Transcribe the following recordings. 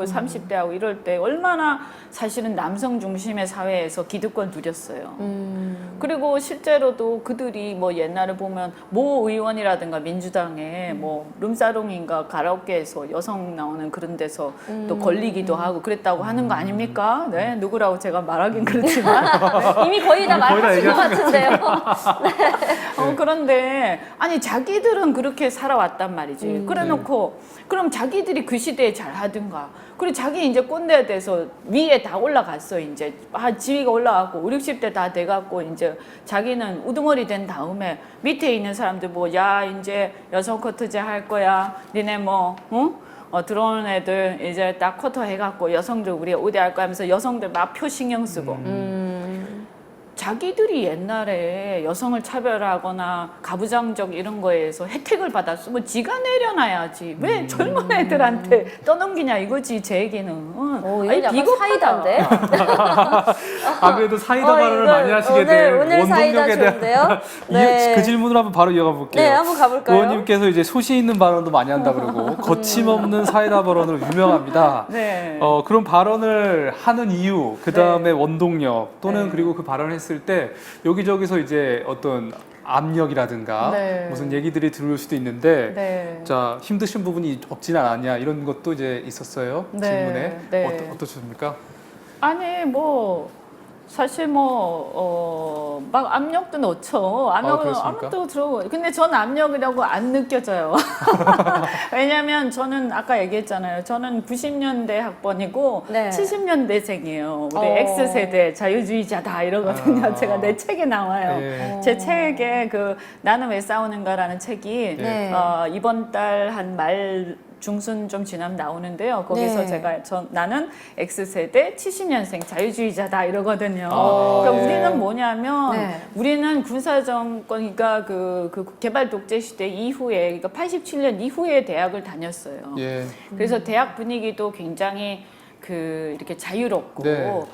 30대하고 이럴 때 얼마나 사실은 남성 중심의 사회에서 기득권 누렸어요. 그리고 실제로도 그들이 뭐 옛날에 보면 모 의원이라든가 민주당에 뭐 룸사롱인가 가라오케에서 여성 나오는 그런 데서 또 걸리기도 하고 그랬다고 하는 거 아닙니까? 네, 누구라고 제가 말하긴 그렇지만 네. 이미 거의 다 말하신 것 같은데요. 그런데 아니 자기들은 그렇게 살아왔단 말이지. 그래놓고 그럼 자기들이 그 시대에 잘 하든가. 그리고 자기 이제 꼰대에 대해서 위에 다 올라갔어. 이제 지위가 올라갔고 5, 60대 다 돼갖고 이제 자기는 우두머리 된 다음에 밑에 있는 사람들 뭐 야 이제 여성 커트제 할 거야. 니네 뭐 응? 들어오는 애들 이제 딱 커터 해갖고 여성들 우리 우대할 거야 하면서 여성들 막 표 신경 쓰고 자기들이 옛날에 여성을 차별하거나 가부장적 이런 거에서 혜택을 받았으면 지가 내려놔야지 왜 젊은 애들한테 떠넘기냐 이거지 제 얘기는. 이건 약간 사이다인데? 그래도 사이다 발언을 많이 하시게 된 오늘 사이다 좋은데요? 네. 그 질문을 한번 바로 이어가 볼게요. 네, 한번 가볼까요? 의원님께서 이제 소신 있는 발언도 많이 한다 그러고 거침없는 사이다 발언으로 유명합니다. 네. 그런 발언을 하는 이유, 그 다음에 원동력 또는 그리고 그 발언을 했을 때 여기저기서 이제 어떤 압력이라든가 무슨 얘기들이 들어올 수도 있는데 자 힘드신 부분이 없지는 않았냐 이런 것도 이제 있었어요. 질문에 어떠십니까? 아니 뭐 사실 뭐 막 압력도 넣죠. 압력도 들어오고. 근데 전 압력이라고 안 느껴져요. 왜냐면 저는 아까 얘기했잖아요. 저는 90년대 학번이고 70년대생이에요. 우리 X세대 자유주의자다 이러거든요. 제가 내 책에 나와요. 제 책에 그 나는 왜 싸우는가라는 책이 이번 달 한 말 중순 좀 지나면 나오는데요. 거기서 제가 나는 X세대 70년생 자유주의자다 이러거든요. 그러니까 우리는 뭐냐면 우리는 군사정권이니까 그 개발 독재 시대 이후에 그러니까 87년 이후에 대학을 다녔어요. 그래서 대학 분위기도 굉장히 이렇게 자유롭고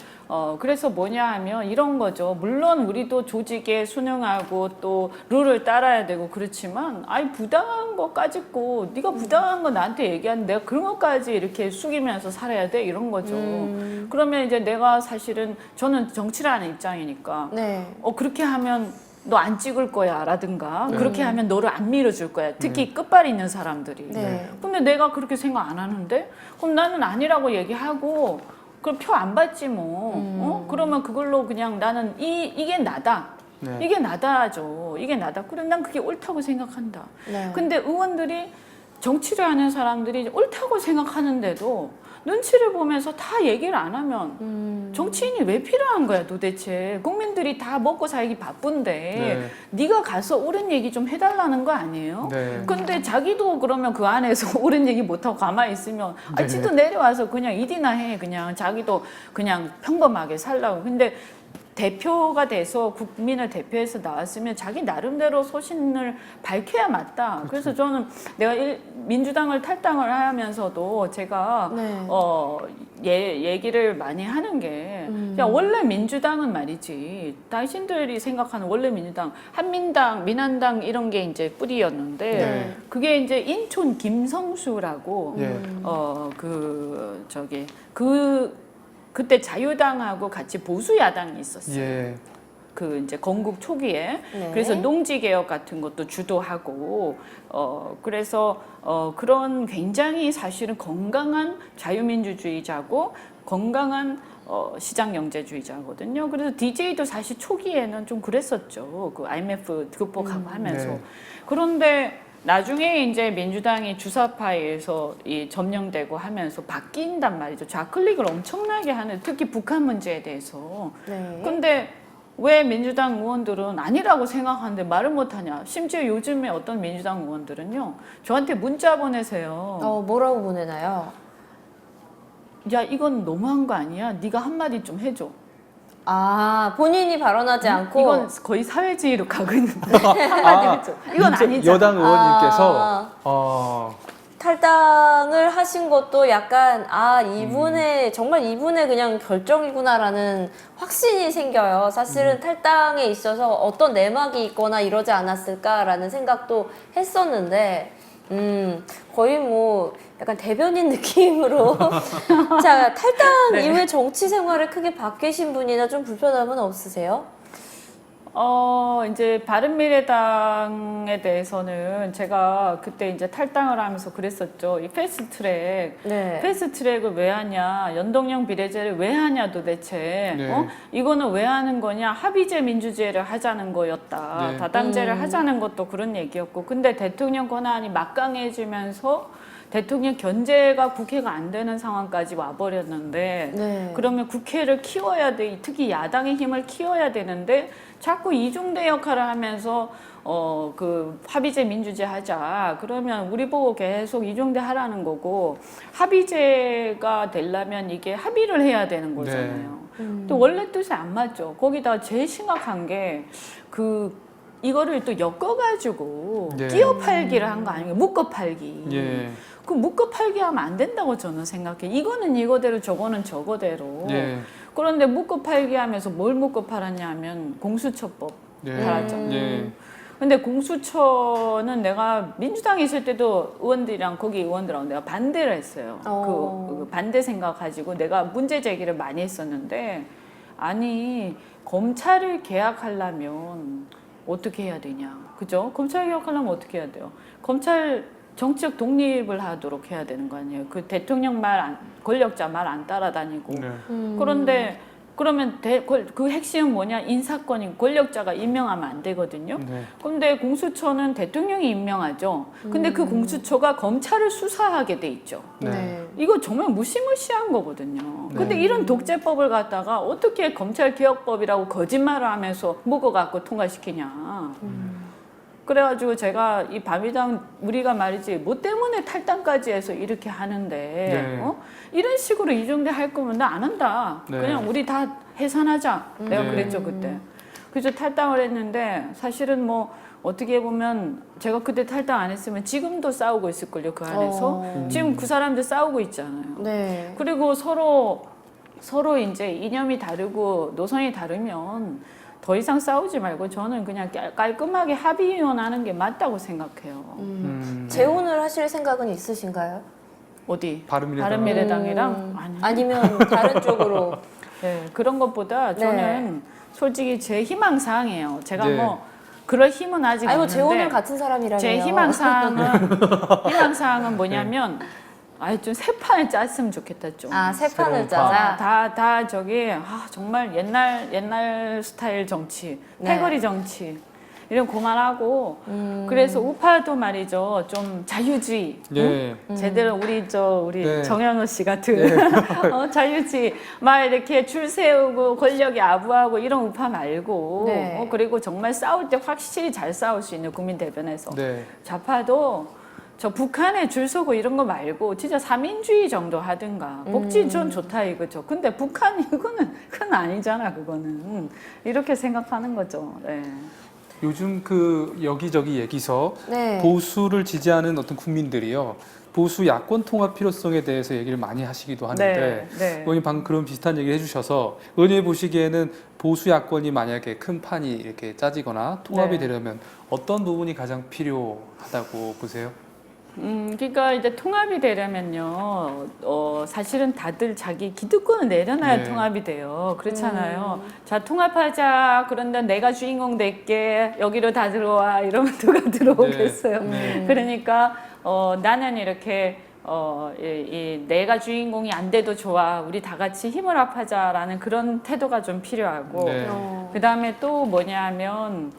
그래서 뭐냐 하면 이런 거죠. 물론 우리도 조직에 순응하고 또 룰을 따라야 되고 그렇지만 아니 부당한 거 까짓고 네가 부당한 거 나한테 얘기하는데 내가 그런 것까지 이렇게 숙이면서 살아야 돼 이런 거죠. 그러면 이제 내가 사실은 저는 정치를 하는 입장이니까 그렇게 하면 너 안 찍을 거야 라든가 그렇게 하면 너를 안 밀어줄 거야. 특히 끝발이 있는 사람들이. 근데 내가 그렇게 생각 안 하는데 그럼 나는 아니라고 얘기하고 그럼 표 안 받지 뭐. 그러면 그걸로 그냥 나는 이게 나다. 이게 나다죠. 이게 나다. 그래 난 그게 옳다고 생각한다. 근데 의원들이 정치를 하는 사람들이 옳다고 생각하는데도 눈치를 보면서 다 얘기를 안 하면 정치인이 왜 필요한 거야 도대체. 국민들이 다 먹고 살기 바쁜데 네가 가서 옳은 얘기 좀 해달라는 거 아니에요? 근데 자기도 그러면 그 안에서 옳은 얘기 못하고 가만히 있으면 지도 내려와서 그냥 이디나 해. 그냥 자기도 그냥 평범하게 살라고. 근데 대표가 돼서 국민을 대표해서 나왔으면 자기 나름대로 소신을 밝혀야 맞다. 그래서 저는 내가 민주당을 탈당을 하면서도 제가 얘기를 많이 하는 게 원래 민주당은 말이지 당신들이 생각하는 원래 민주당 한민당 민한당 이런 게 이제 뿌리였는데 그게 이제 인촌 김성수라고 그때 자유당하고 같이 보수 야당이 있었어요. 그 이제 건국 초기에 그래서 농지 개혁 같은 것도 주도하고 그래서 그런 굉장히 사실은 건강한 자유민주주의자고 건강한 시장 경제주의자거든요. 그래서 DJ도 사실 초기에는 좀 그랬었죠. 그 IMF 극복하고 하면서. 그런데 나중에 이제 민주당이 주사파에서 점령되고 하면서 바뀐단 말이죠. 좌클릭을 엄청나게 하는, 특히 북한 문제에 대해서. 근데 왜 민주당 의원들은 아니라고 생각하는데 말을 못하냐. 심지어 요즘에 어떤 민주당 의원들은요. 저한테 문자 보내세요. 뭐라고 보내나요? 야 이건 너무한 거 아니야? 네가 한마디 좀 해줘. 본인이 발언하지 않고 이건 거의 사회주의로 가고 있는데 한마디 해줘. 이건 아니죠. 여당 의원님께서 탈당을 하신 것도 약간 이분의 정말 이분의 그냥 결정이구나라는 확신이 생겨요. 사실은 탈당에 있어서 어떤 내막이 있거나 이러지 않았을까라는 생각도 했었는데 거의 뭐 약간 대변인 느낌으로. 자, 탈당 네. 이후에 정치 생활을 크게 바뀌신 분이나 좀 불편함은 없으세요? 이제 바른미래당에 대해서는 제가 그때 이제 탈당을 하면서 그랬었죠. 이 패스트트랙, 네. 패스트트랙을 왜 하냐, 연동형 비례제를 왜 하냐 도대체, 네. 이거는 왜 하는 거냐, 합의제 민주제를 하자는 거였다, 네. 다당제를 하자는 것도 그런 얘기였고, 근데 대통령 권한이 막강해지면서 대통령 견제가 국회가 안 되는 상황까지 와버렸는데, 네. 그러면 국회를 키워야 돼, 특히 야당의 힘을 키워야 되는데 자꾸 이중대 역할을 하면서 그 합의제 민주제 하자, 그러면 우리 보고 계속 이중대 하라는 거고, 합의제가 되려면 이게 합의를 해야 되는 거잖아요. 또 원래 뜻이 안 맞죠. 거기다 제일 심각한 게 이거를 또 엮어가지고 네. 끼어 팔기를 한 거 아니에요? 묶어 팔기. 예. 그 묶어 팔기 하면 안 된다고 저는 생각해. 이거는 이거대로 저거는 저거대로. 예. 그런데 묶어 팔기 하면서 뭘 묶어 팔았냐 하면 공수처법 예. 팔았죠. 예. 근데 공수처는 내가 민주당에 있을 때도 의원들이랑 거기 의원들하고 내가 반대를 했어요. 그 반대 생각 가지고 내가 문제 제기를 많이 했었는데, 아니 검찰을 개혁하려면 어떻게 해야 되냐, 그죠? 검찰 개혁하려면 어떻게 해야 돼요? 검찰 정치적 독립을 하도록 해야 되는 거 아니에요? 그 대통령 권력자 말 안 따라다니고. 네. 그런데 그러면 그 핵심은 뭐냐? 인사권이 권력자가 임명하면 안 되거든요. 네. 근데 공수처는 대통령이 임명하죠. 근데 그 공수처가 검찰을 수사하게 돼 있죠. 네. 이거 정말 무시무시한 거거든요. 근데 네. 이런 독재법을 갖다가 어떻게 검찰개혁법이라고 거짓말을 하면서 묶어갖고 통과시키냐. 그래가지고 제가 이 바미당 우리가 말이지 뭐 때문에 탈당까지 해서 이렇게 하는데, 네. 이런 식으로 이중대 할 거면 나 안 한다. 네. 그냥 우리 다 해산하자. 내가 네. 그랬죠 그때. 그래서 탈당을 했는데, 사실은 뭐 어떻게 보면 제가 그때 탈당 안 했으면 지금도 싸우고 있을걸요 그 안에서. 지금 그 사람들 싸우고 있잖아요. 네. 그리고 서로 이제 이념이 다르고 노선이 다르면 더 이상 싸우지 말고 저는 그냥 깔끔하게 합의위원하는 게 맞다고 생각해요. 재혼을 하실 생각은 있으신가요? 어디? 바른미래당. 바른미래당이랑? 아니요. 아니면 다른 쪽으로? 네, 그런 것보다 저는 솔직히 제 희망사항이에요. 제가 네. 뭐 그럴 힘은 아직 아니 뭐 없는데, 재혼을 같은 사람이라면 제 희망사항은 뭐냐면, 좀 새 판을 짰으면 좋겠다 좀. 새 판을 새로운 짜자. 다 저기 정말 옛날 스타일 정치, 네. 패거리 정치 이런 그만하고, 그래서 우파도 말이죠, 좀 자유주의. 예. 제대로 우리 네. 정현호 씨 같은 자유주의 막 이렇게 줄 세우고 권력이 아부하고 이런 우파 말고, 네. 그리고 정말 싸울 때 확실히 잘 싸울 수 있는 국민 대변에서 네. 좌파도 저 북한에 줄 서고 이런 거 말고 진짜 삼인주의 정도 하든가. 복지 전 좋다 이거죠. 근데 북한 그건 아니잖아. 그거는 이렇게 생각하는 거죠. 네. 요즘 그 여기저기 얘기서 네. 보수를 지지하는 어떤 국민들이요, 보수 야권 통합 필요성에 대해서 얘기를 많이 하시기도 하는데, 네. 의원님 방금 그런 비슷한 얘기를 해주셔서, 의원님 보시기에는 보수 야권이 만약에 큰 판이 이렇게 짜지거나 통합이 네. 되려면 어떤 부분이 가장 필요하다고 보세요? 그러니까 이제 통합이 되려면요, 사실은 다들 자기 기득권을 내려놔야 네. 통합이 돼요. 그렇잖아요. 자, 통합하자. 그런데 내가 주인공 될게. 여기로 다 들어와. 이러면 누가 들어오겠어요. 네. 그러니까 나는 이렇게 내가 주인공이 안 돼도 좋아. 우리 다 같이 힘을 합하자라는 그런 태도가 좀 필요하고, 네. 그다음에 또 뭐냐면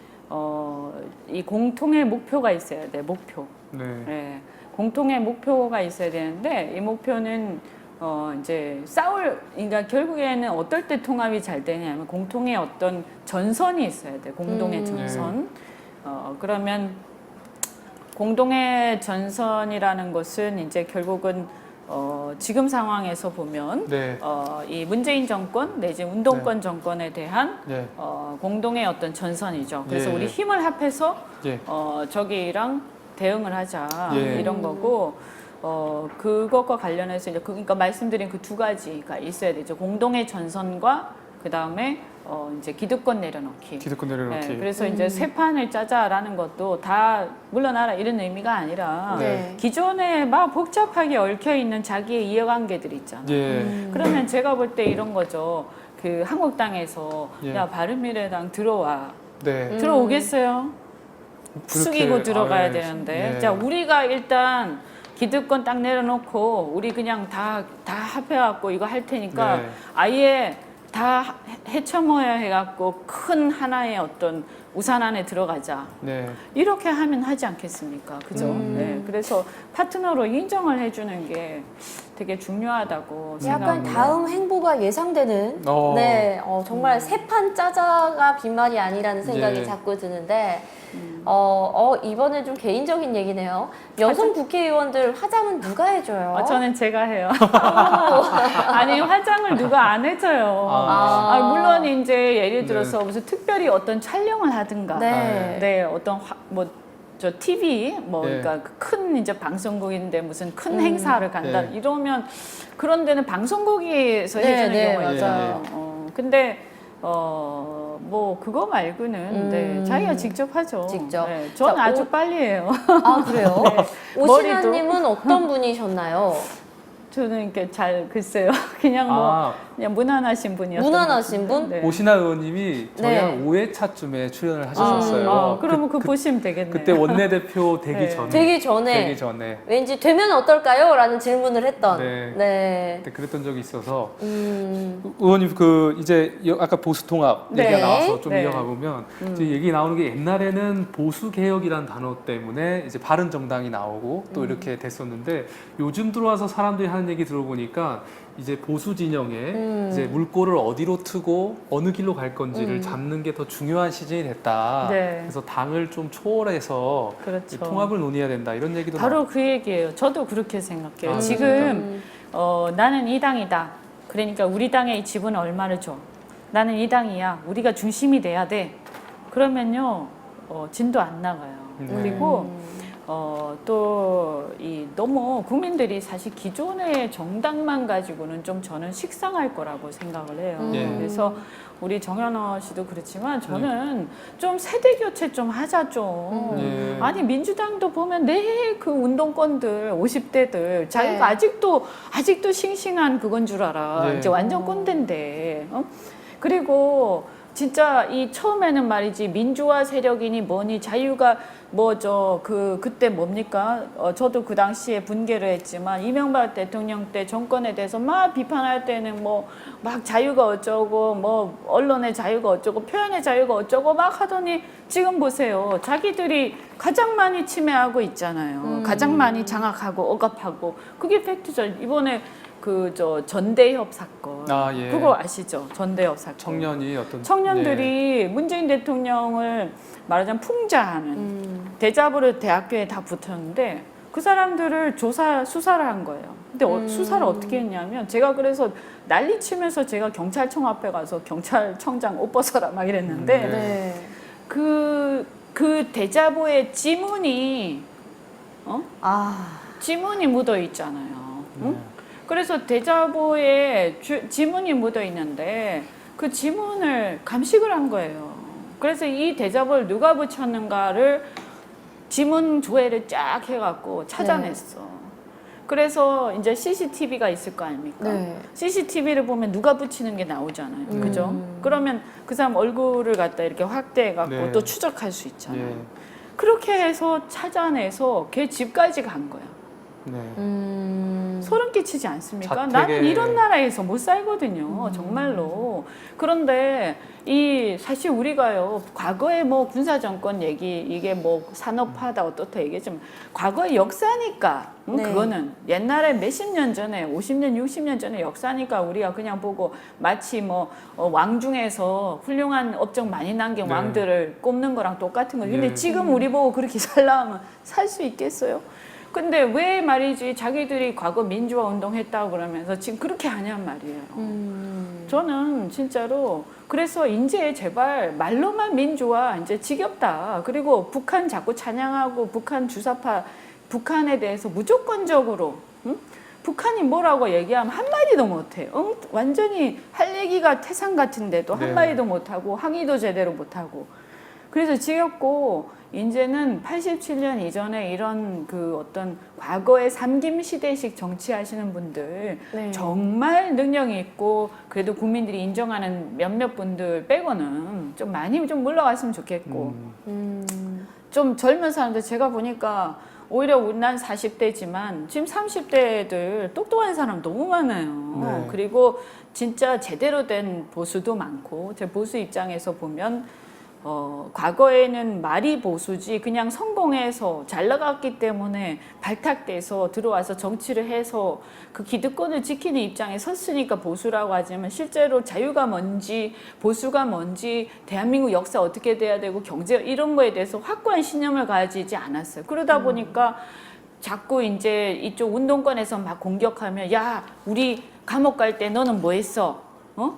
이 공통의 목표가 있어야 돼. 목표. 네. 네, 공통의 목표가 있어야 되는데, 이 목표는 이제 그러니까 결국에는 어떨 때 통합이 잘 되냐면 공통의 어떤 전선이 있어야 돼. 공동의 전선. 그러면 공동의 전선이라는 것은 이제 결국은 지금 상황에서 보면 네. 이 문재인 정권 내지 운동권 정권에 대한 네. 공동의 어떤 전선이죠. 그래서 예. 우리 힘을 합해서 예. 저기랑 대응을 하자. 예. 이런 거고, 그것과 관련해서 이제 그러니까 말씀드린 그 두 가지가 있어야 되죠. 공동의 전선과 그 다음에 이제 기득권 내려놓기. 기득권 내려놓기. 네, 그래서 이제 새 판을 짜자라는 것도 다 물러나라 이런 의미가 아니라 네. 기존에 막 복잡하게 얽혀 있는 자기의 이해관계들 있잖아요. 예. 그러면 제가 볼 때 이런 거죠. 그 한국당에서 예. 야 바른미래당 들어와. 네. 들어오겠어요? 숙이고 들어가야 아, 되는데. 예. 자, 우리가 일단 기득권 딱 내려놓고 우리 그냥 다 합해갖고 이거 할 테니까 네. 아예 다 헤쳐모여 해갖고 큰 하나의 어떤 우산 안에 들어가자. 네. 이렇게 하면 하지 않겠습니까? 그죠? 네. 그래서 파트너로 인정을 해주는 게 되게 중요하다고 약간 생각합니다. 다음 행보가 예상되는 네, 정말 새 판 짜자가 빈말이 아니라는 생각이 예. 자꾸 드는데 이번에 좀 개인적인 얘기네요. 여성 국회의원들 화장은 누가 해줘요? 저는 제가 해요. 아니 화장을 누가 안 해줘요. 물론 이제 예를 들어서 무슨 특별히 어떤 촬영을 하든가, 네. 어떤 저 TV 네. 그러니까 큰 이제 방송국인데 무슨 큰 행사를 간다 네. 이러면 그런 데는 방송국에서 해주는 네, 경우가 맞아요. 있잖아요. 근데 뭐 그거 말고는 자기가 직접 하죠. 직접. 네, 전 자, 아주 빨리 해요. 아 그래요? 오신아님은 어떤 분이셨나요? 저는 이렇게 잘 글쎄요. 그냥 그냥 무난하신 분이었어요. 무난하신 분? 네. 오신아 의원님이 저희 네. 한 5회차쯤에 출연을 하셨었어요. 그러면 보시면 되겠네요. 그때 원내대표 되기 네. 전에. 되기 전에. 왠지 되면 어떨까요? 라는 질문을 했던. 네. 그때 그랬던 적이 있어서. 의원님 이제 아까 보수통합 네. 얘기가 나와서 좀 네. 이어가 보면 이제 얘기 나오는 게 옛날에는 보수개혁이라는 단어 때문에 이제 바른정당이 나오고 또 이렇게 됐었는데 요즘 들어와서 사람들이 하는 얘기 들어보니까 이제 보수 진영에 이제 물꼬를 어디로 트고 어느 길로 갈 건지를 잡는 게 더 중요한 시즌이 됐다. 네. 그래서 당을 좀 초월해서 그렇죠. 통합을 논의해야 된다. 이런 얘기도 바로 그 얘기예요. 저도 그렇게 생각해요. 아, 지금 나는 이 당이다. 그러니까 우리 당의 지분을 얼마를 줘. 나는 이 당이야. 우리가 중심이 돼야 돼. 그러면요 진도 안 나가요. 그리고 또 너무 국민들이 사실 기존의 정당만 가지고는 좀 저는 식상할 거라고 생각을 해요. 그래서 우리 정현호 씨도 그렇지만 저는 좀 세대 교체 좀 하자 좀. 아니 민주당도 보면 그 운동권들 50대들 자기가 아직도 싱싱한 그건 줄 알아. 이제 완전 꼰대인데. 그리고 진짜 처음에는 말이지 민주화 세력이니 뭐니 자유가 그때 뭡니까? 저도 그 당시에 분개를 했지만 이명박 대통령 때 정권에 대해서 막 비판할 때는 막 자유가 어쩌고 언론의 자유가 어쩌고 표현의 자유가 어쩌고 막 하더니 지금 보세요. 자기들이 가장 많이 침해하고 있잖아요. 가장 많이 장악하고 억압하고 그게 팩트죠. 이번에 전대협 사건. 그거 아시죠? 전대협 사건. 청년들이 문재인 대통령을 말하자면 풍자하는 대자보를 대학교에 다 붙었는데 그 사람들을 수사를 한 거예요. 근데 수사를 어떻게 했냐면 제가 그래서 난리 치면서 제가 경찰청 앞에 가서 경찰청장 옷 벗어라 막 이랬는데 그 대자보에 지문이 지문이 묻어 있잖아요. 그래서 대자보에 지문이 묻어 있는데 그 지문을 감식을 한 거예요. 그래서 이 대자보를 누가 붙였는가를 지문 조회를 쫙 해갖고 찾아냈어. 그래서 이제 CCTV가 있을 거 아닙니까? CCTV를 보면 누가 붙이는 게 나오잖아요. 그죠? 그러면 그 사람 얼굴을 갖다 이렇게 확대해갖고 또 추적할 수 있잖아요. 그렇게 해서 찾아내서 걔 집까지 간 거야. 소름 끼치지 않습니까? 나는 이런 나라에서 못 살거든요. 정말로. 그런데 사실 우리가요, 과거에 군사정권 얘기, 이게 산업화다 어떻다 얘기했지만, 과거의 역사니까, 그거는 옛날에 몇십 년 전에, 50년, 60년 전에 역사니까 우리가 그냥 보고 마치 왕 중에서 훌륭한 업적 많이 남긴 왕들을 꼽는 거랑 똑같은 거예요. 근데 지금 우리 보고 그렇게 살라면 살 수 있겠어요? 근데 왜 말이지 자기들이 과거 민주화 운동했다고 그러면서 지금 그렇게 하냔 말이에요. 저는 진짜로 그래서 이제 제발 말로만 민주화 이제 지겹다. 그리고 북한 자꾸 찬양하고 북한 주사파 북한에 대해서 무조건적으로 북한이 뭐라고 얘기하면 한마디도 못해. 완전히 할 새내기가 태산 같은데도 네. 한마디도 못하고 항의도 제대로 못하고 그래서 지겹고 이제는 87년 이전에 이런 그 어떤 과거의 삼김 시대식 정치하시는 분들 네. 정말 능력이 있고 그래도 국민들이 인정하는 몇몇 분들 빼고는 좀 많이 좀 물러갔으면 좋겠고 좀 젊은 사람들 제가 보니까 오히려 난 40대지만 지금 30대들 똑똑한 사람 너무 많아요. 네. 그리고 진짜 제대로 된 보수도 많고 제 보수 입장에서 보면 과거에는 말이 보수지 그냥 성공해서 잘 나갔기 때문에 발탁돼서 들어와서 정치를 해서 그 기득권을 지키는 입장에 섰으니까 보수라고 하지만 실제로 자유가 뭔지 보수가 뭔지 대한민국 역사 어떻게 돼야 되고 경제 이런 거에 대해서 확고한 신념을 가지지 않았어요. 그러다 보니까 자꾸 이제 이쪽 운동권에서 막 공격하면 야 우리 감옥 갈 때 너는 뭐 했어?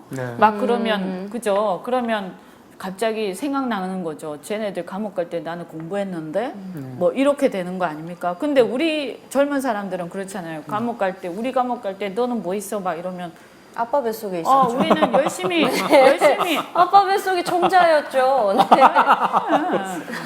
네. 막 그러면 그죠? 그러면 갑자기 생각나는 거죠. 쟤네들 감옥 갈 때 나는 공부했는데 뭐 이렇게 되는 거 아닙니까? 근데 우리 젊은 사람들은 그렇잖아요. 감옥 갈 때 우리 감옥 갈 때 너는 뭐 있어? 막 이러면 아빠 뱃속에 있었죠. 우리는 열심히 아빠 뱃속에 총자였죠. 네.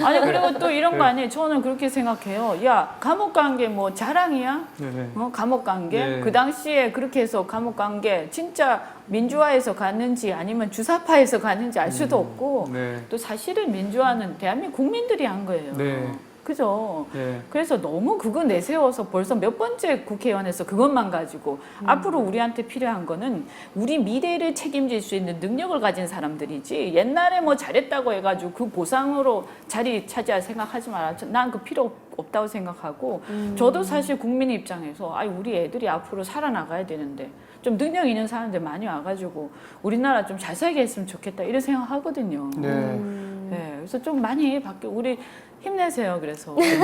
아니 그리고 또 이런 거 아니에요. 저는 그렇게 생각해요. 야 감옥 간 게 뭐 자랑이야? 네. 감옥 간 게? 네. 그 당시에 그렇게 해서 감옥 간 게 진짜 민주화에서 갔는지 아니면 주사파에서 갔는지 알 수도 없고 네. 또 사실은 민주화는 대한민국 국민들이 한 거예요. 네. 그죠? 네. 그래서 너무 그거 내세워서 벌써 몇 번째 국회의원에서 그것만 가지고 앞으로 우리한테 필요한 거는 우리 미래를 책임질 수 있는 능력을 가진 사람들이지 옛날에 뭐 잘했다고 해가지고 그 보상으로 자리 차지할 생각하지 마라. 난 그 필요 없다고 생각하고 저도 사실 국민 입장에서 우리 애들이 앞으로 살아나가야 되는데 좀 능력 있는 사람들 많이 와가지고 우리나라 좀 잘 살게 했으면 좋겠다 이런 생각하거든요. 네. 네, 그래서 좀 많이 우리 힘내세요. 그래서 네.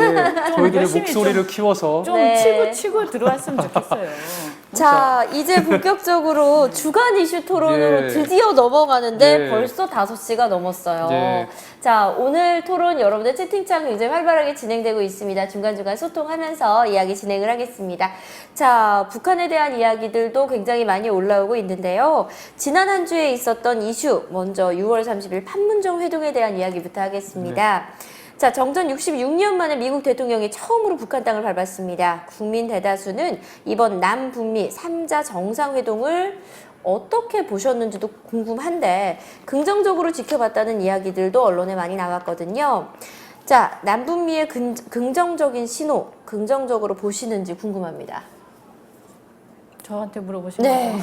저희들의 열심히 목소리를 키워서 좀 네. 치고 들어왔으면 좋겠어요. 자, 이제 본격적으로 주간 이슈 토론으로 네. 드디어 넘어가는데 네. 벌써 5시가 넘었어요. 네. 자, 오늘 토론 여러분들 채팅창 굉장히 활발하게 진행되고 있습니다. 중간중간 소통하면서 이야기 진행을 하겠습니다. 자, 북한에 대한 이야기들도 굉장히 많이 올라오고 있는데요. 지난 한 주에 있었던 이슈, 먼저 6월 30일 판문점 회동에 대한 이야기부터 하겠습니다. 자, 정전 66년 만에 미국 대통령이 처음으로 북한 땅을 밟았습니다. 국민 대다수는 이번 남북미 3자 정상회동을 어떻게 보셨는지도 궁금한데 긍정적으로 지켜봤다는 이야기들도 언론에 많이 나왔거든요. 자, 남북미의 긍정적인 신호, 긍정적으로 보시는지 궁금합니다. 저한테 물어보시면 네.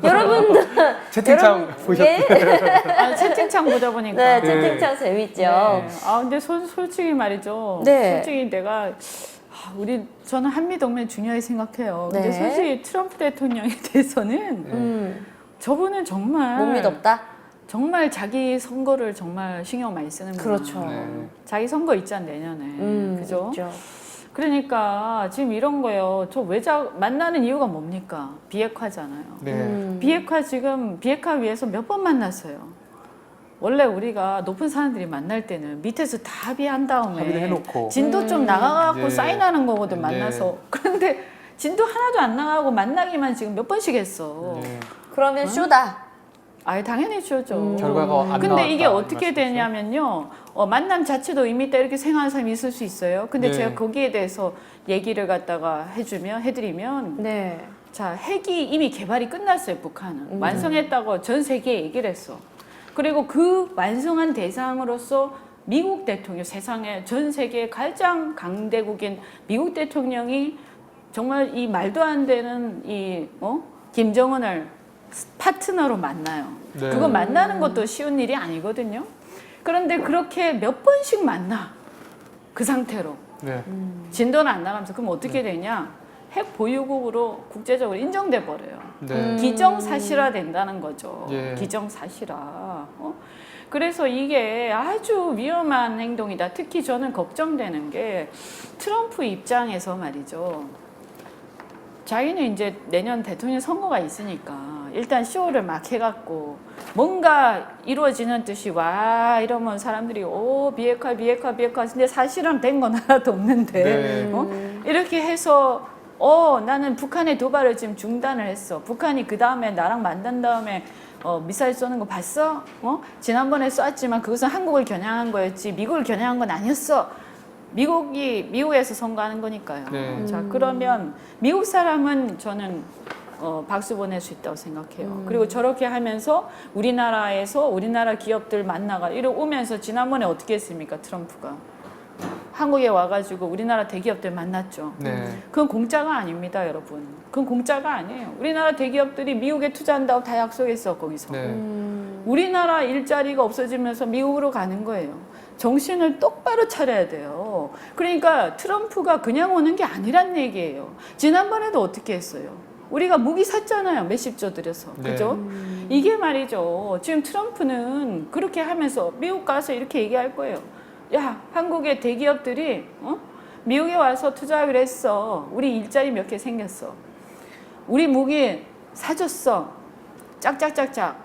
여러분들 채팅창 보셨죠? 예? 채팅창 보다 보니까 네, 채팅창 재밌죠. 네. 근데 솔직히 말이죠. 네. 솔직히 내가 저는 한미 동맹 중요하게 생각해요. 근데 네. 솔직히 트럼프 대통령에 대해서는 저분은 정말 못 믿었다. 정말 자기 선거를 정말 신경 많이 쓰는 거예요. 그렇죠. 네. 자기 선거 있잖아 내년에. 그죠? 있죠. 그러니까 지금 이런 거예요. 저 만나는 이유가 뭡니까? 비핵화잖아요. 네. 비핵화 위해서 몇 번 만났어요. 원래 우리가 높은 사람들이 만날 때는 밑에서 다 합의한 다음에 합의를 해놓고. 진도 좀 나가갖고 네. 사인하는 거거든 네. 만나서. 그런데 진도 하나도 안 나가고 만나기만 지금 몇 번씩 했어. 네. 그러면 쇼다. 당연히 쉬죠. 결과가 안 나왔다. 근데 이게 어떻게 이 말씀이시죠? 되냐면요. 만남 자체도 의미 있다 이렇게 생각하는 사람이 있을 수 있어요. 근데 네. 제가 거기에 대해서 얘기를 갖다가 해드리면 네. 자, 핵이 이미 개발이 끝났어요, 북한은. 완성했다고 전 세계에 얘기를 했어. 그리고 그 완성한 대상으로서 미국 대통령, 세상에 전 세계 가장 강대국인 미국 대통령이 정말 이 말도 안 되는 김정은을 파트너로 만나요. 네. 그거 만나는 것도 쉬운 일이 아니거든요. 그런데 그렇게 몇 번씩 만나. 그 상태로. 네. 진도는 안 나가면서 그럼 어떻게 되냐? 핵 보유국으로 국제적으로 인정돼 버려요. 네. 기정사실화 된다는 거죠. 예. 기정사실화. 그래서 이게 아주 위험한 행동이다. 특히 저는 걱정되는 게 트럼프 입장에서 말이죠. 자기는 이제 내년 대통령 선거가 있으니까 일단 쇼를 막 해갖고 뭔가 이루어지는 듯이 와 이러면 사람들이 비핵화 근데 사실은 된 건 하나도 없는데 네. 이렇게 해서 나는 북한의 도발을 지금 중단을 했어. 북한이 그 다음에 나랑 만난 다음에 미사일 쏘는 거 봤어? 지난번에 쐈지만 그것은 한국을 겨냥한 거였지 미국을 겨냥한 건 아니었어. 미국에서 선거하는 거니까요. 네. 자, 그러면 미국 사람은 저는 박수 보낼 수 있다고 생각해요. 그리고 저렇게 하면서 우리나라에서 우리나라 기업들 만나가 이러고 오면서 지난번에 어떻게 했습니까? 트럼프가. 한국에 와가지고 우리나라 대기업들 만났죠. 네. 그건 공짜가 아닙니다, 여러분. 그건 공짜가 아니에요. 우리나라 대기업들이 미국에 투자한다고 다 약속했어, 거기서. 네. 우리나라 일자리가 없어지면서 미국으로 가는 거예요. 정신을 똑바로 차려야 돼요. 그러니까 트럼프가 그냥 오는 게 아니란 얘기예요. 지난번에도 어떻게 했어요? 우리가 무기 샀잖아요. 몇십조 들여서. 네. 그죠? 이게 말이죠. 지금 트럼프는 그렇게 하면서 미국 가서 이렇게 얘기할 거예요. 야, 한국의 대기업들이 미국에 와서 투자하기로 했어. 우리 일자리 몇 개 생겼어. 우리 무기 사줬어. 짝짝짝짝.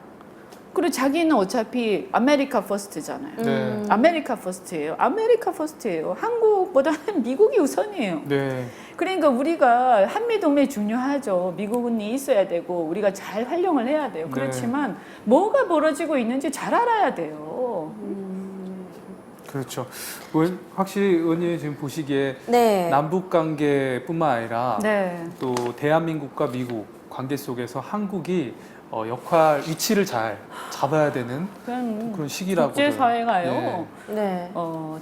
그리고 자기는 어차피 아메리카 퍼스트잖아요. 네. 아메리카 퍼스트예요. 아메리카 퍼스트예요. 한국보다는 미국이 우선이에요. 네. 그러니까 우리가 한미동맹 중요하죠. 미국은 있어야 되고 우리가 잘 활용을 해야 돼요. 그렇지만 뭐가 벌어지고 있는지 잘 알아야 돼요. 그렇죠. 확실히 의원님 지금 보시기에 네. 남북 관계뿐만 아니라 네. 또 대한민국과 미국 관계 속에서 한국이 위치를 잘 잡아야 되는 그런 시기라고. 국제사회가요. 네.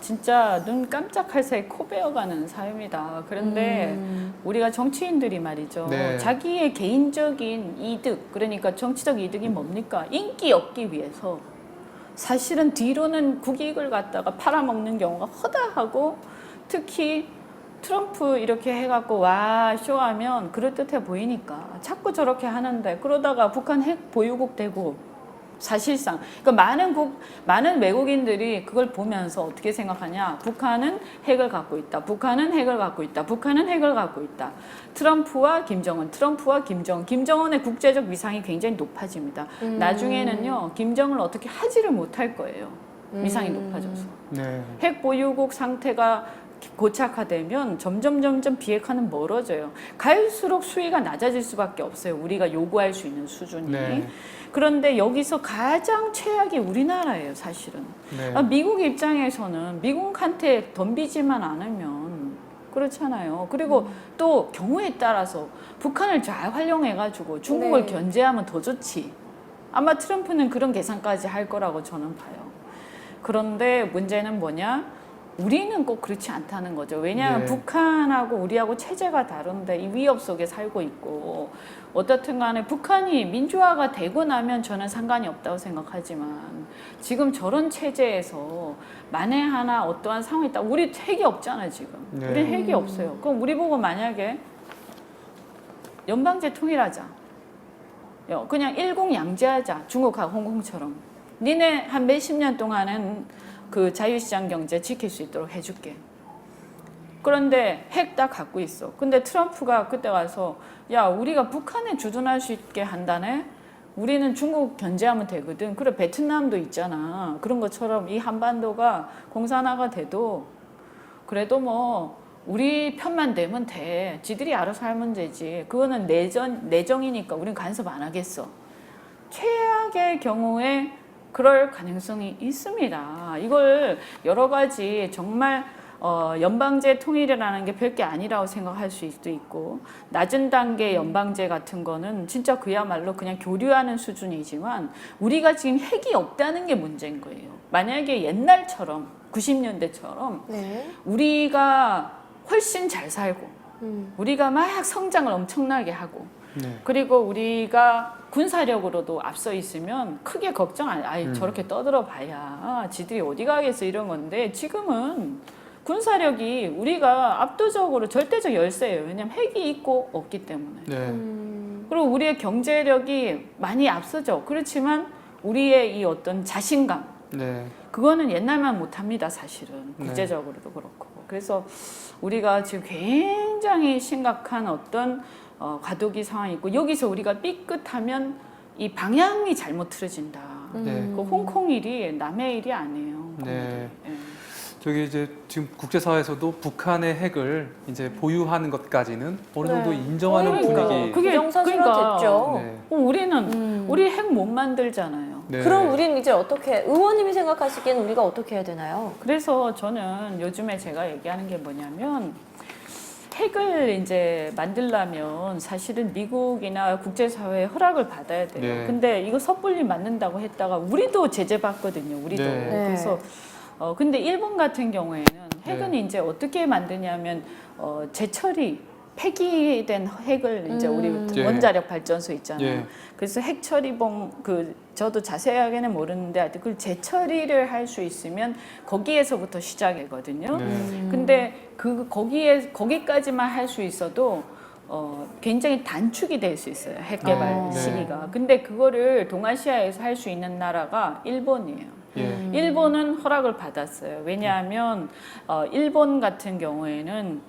진짜 눈 깜짝할 사이 코 베어가는 사회입니다. 그런데 우리가 정치인들이 말이죠. 네. 자기의 개인적인 이득, 그러니까 정치적 이득이 뭡니까? 인기 얻기 위해서 사실은 뒤로는 국익을 갖다가 팔아먹는 경우가 허다하고 특히 트럼프 이렇게 해갖고 와 쇼하면 그럴듯해 보이니까 자꾸 저렇게 하는데 그러다가 북한 핵 보유국 되고 사실상 그러니까 많은 외국인들이 그걸 보면서 어떻게 생각하냐. 북한은 핵을 갖고 있다. 북한은 핵을 갖고 있다. 북한은 핵을 갖고 있다. 트럼프와 김정은, 트럼프와 김정은의 국제적 위상이 굉장히 높아집니다. 나중에는요. 김정은을 어떻게 하지를 못할 거예요. 위상이 높아져서. 네. 핵 보유국 상태가 고착화되면 점점 비핵화는 멀어져요. 갈수록 수위가 낮아질 수밖에 없어요. 우리가 요구할 수 있는 수준이. 네. 그런데 여기서 가장 최악이 우리나라예요, 사실은. 네. 미국 입장에서는 미국한테 덤비지만 않으면 그렇잖아요. 그리고 또 경우에 따라서 북한을 잘 활용해가지고 중국을 네. 견제하면 더 좋지. 아마 트럼프는 그런 계산까지 할 거라고 저는 봐요. 그런데 문제는 뭐냐? 우리는 꼭 그렇지 않다는 거죠. 왜냐하면 북한하고 우리하고 체제가 다른데 이 위협 속에 살고 있고 어떻든 간에 북한이 민주화가 되고 나면 저는 상관이 없다고 생각하지만 지금 저런 체제에서 만에 하나 어떠한 상황이 있다. 우리 핵이 없잖아요, 지금. 네. 우리 핵이 없어요. 그럼 우리 보고 만약에 연방제 통일하자. 그냥 일공양제하자. 중국하고 홍콩처럼. 니네 한 몇십 년 동안은 그 자유시장 경제 지킬 수 있도록 해줄게. 그런데 핵 다 갖고 있어. 근데 트럼프가 그때 와서 야 우리가 북한에 주둔할 수 있게 한다네. 우리는 중국 견제하면 되거든. 그래 베트남도 있잖아. 그런 것처럼 이 한반도가 공산화가 돼도 그래도 뭐 우리 편만 되면 돼. 지들이 알아서 할 문제지. 그거는 내정이니까 우리는 간섭 안 하겠어. 최악의 경우에 그럴 가능성이 있습니다. 이걸 여러 가지 정말 연방제 통일이라는 게 별게 아니라고 생각할 수도 있고 낮은 단계 연방제 같은 거는 진짜 그야말로 그냥 교류하는 수준이지만 우리가 지금 핵이 없다는 게 문제인 거예요. 만약에 옛날처럼 90년대처럼 네. 우리가 훨씬 잘 살고 우리가 막 성장을 엄청나게 하고 네. 그리고 우리가 군사력으로도 앞서 있으면 크게 걱정 안 해. 저렇게 떠들어 봐야 지들이 어디 가겠어 이런 건데 지금은 군사력이 우리가 압도적으로 절대적 열세예요. 왜냐하면 핵이 있고 없기 때문에. 네. 그리고 우리의 경제력이 많이 앞서죠. 그렇지만 우리의 이 어떤 자신감 네. 그거는 옛날만 못합니다. 사실은 국제적으로도 그렇고. 그래서 우리가 지금 굉장히 심각한 어떤 과도기 상황이 있고 여기서 우리가 삐끗하면 이 방향이 잘못 틀어진다. 네. 그 홍콩 일이 남의 일이 아니에요. 네. 예. 저기 이제 지금 국제사회에서도 북한의 핵을 이제 보유하는 것까지는 어느 정도 네. 인정하는 분위기. 그게 정사실화됐죠. 네. 우리는 우리 핵 못 만들잖아요. 네. 그럼 우리는 이제 어떻게 의원님이 생각하시기엔 우리가 어떻게 해야 되나요? 그래서 저는 요즘에 제가 얘기하는 게 뭐냐면 핵을 이제 만들려면 사실은 미국이나 국제사회의 허락을 받아야 돼요. 네. 근데 이거 섣불리 만든다고 했다가 우리도 제재받거든요. 우리도. 네. 그래서 근데 일본 같은 경우에는 핵은 이제 어떻게 만드냐면 재처리 폐기된 핵을 이제 우리 예. 원자력 발전소 있잖아요. 예. 그래서 핵 처리봉 저도 자세하게는 모르는데 하여튼 그걸 재처리를 할 수 있으면 거기에서부터 시작이거든요. 네. 근데 거기까지만 할 수 있어도 굉장히 단축이 될 수 있어요. 핵 개발 네. 시기가. 근데 그거를 동아시아에서 할 수 있는 나라가 일본이에요. 예. 일본은 허락을 받았어요. 왜냐하면 일본 같은 경우에는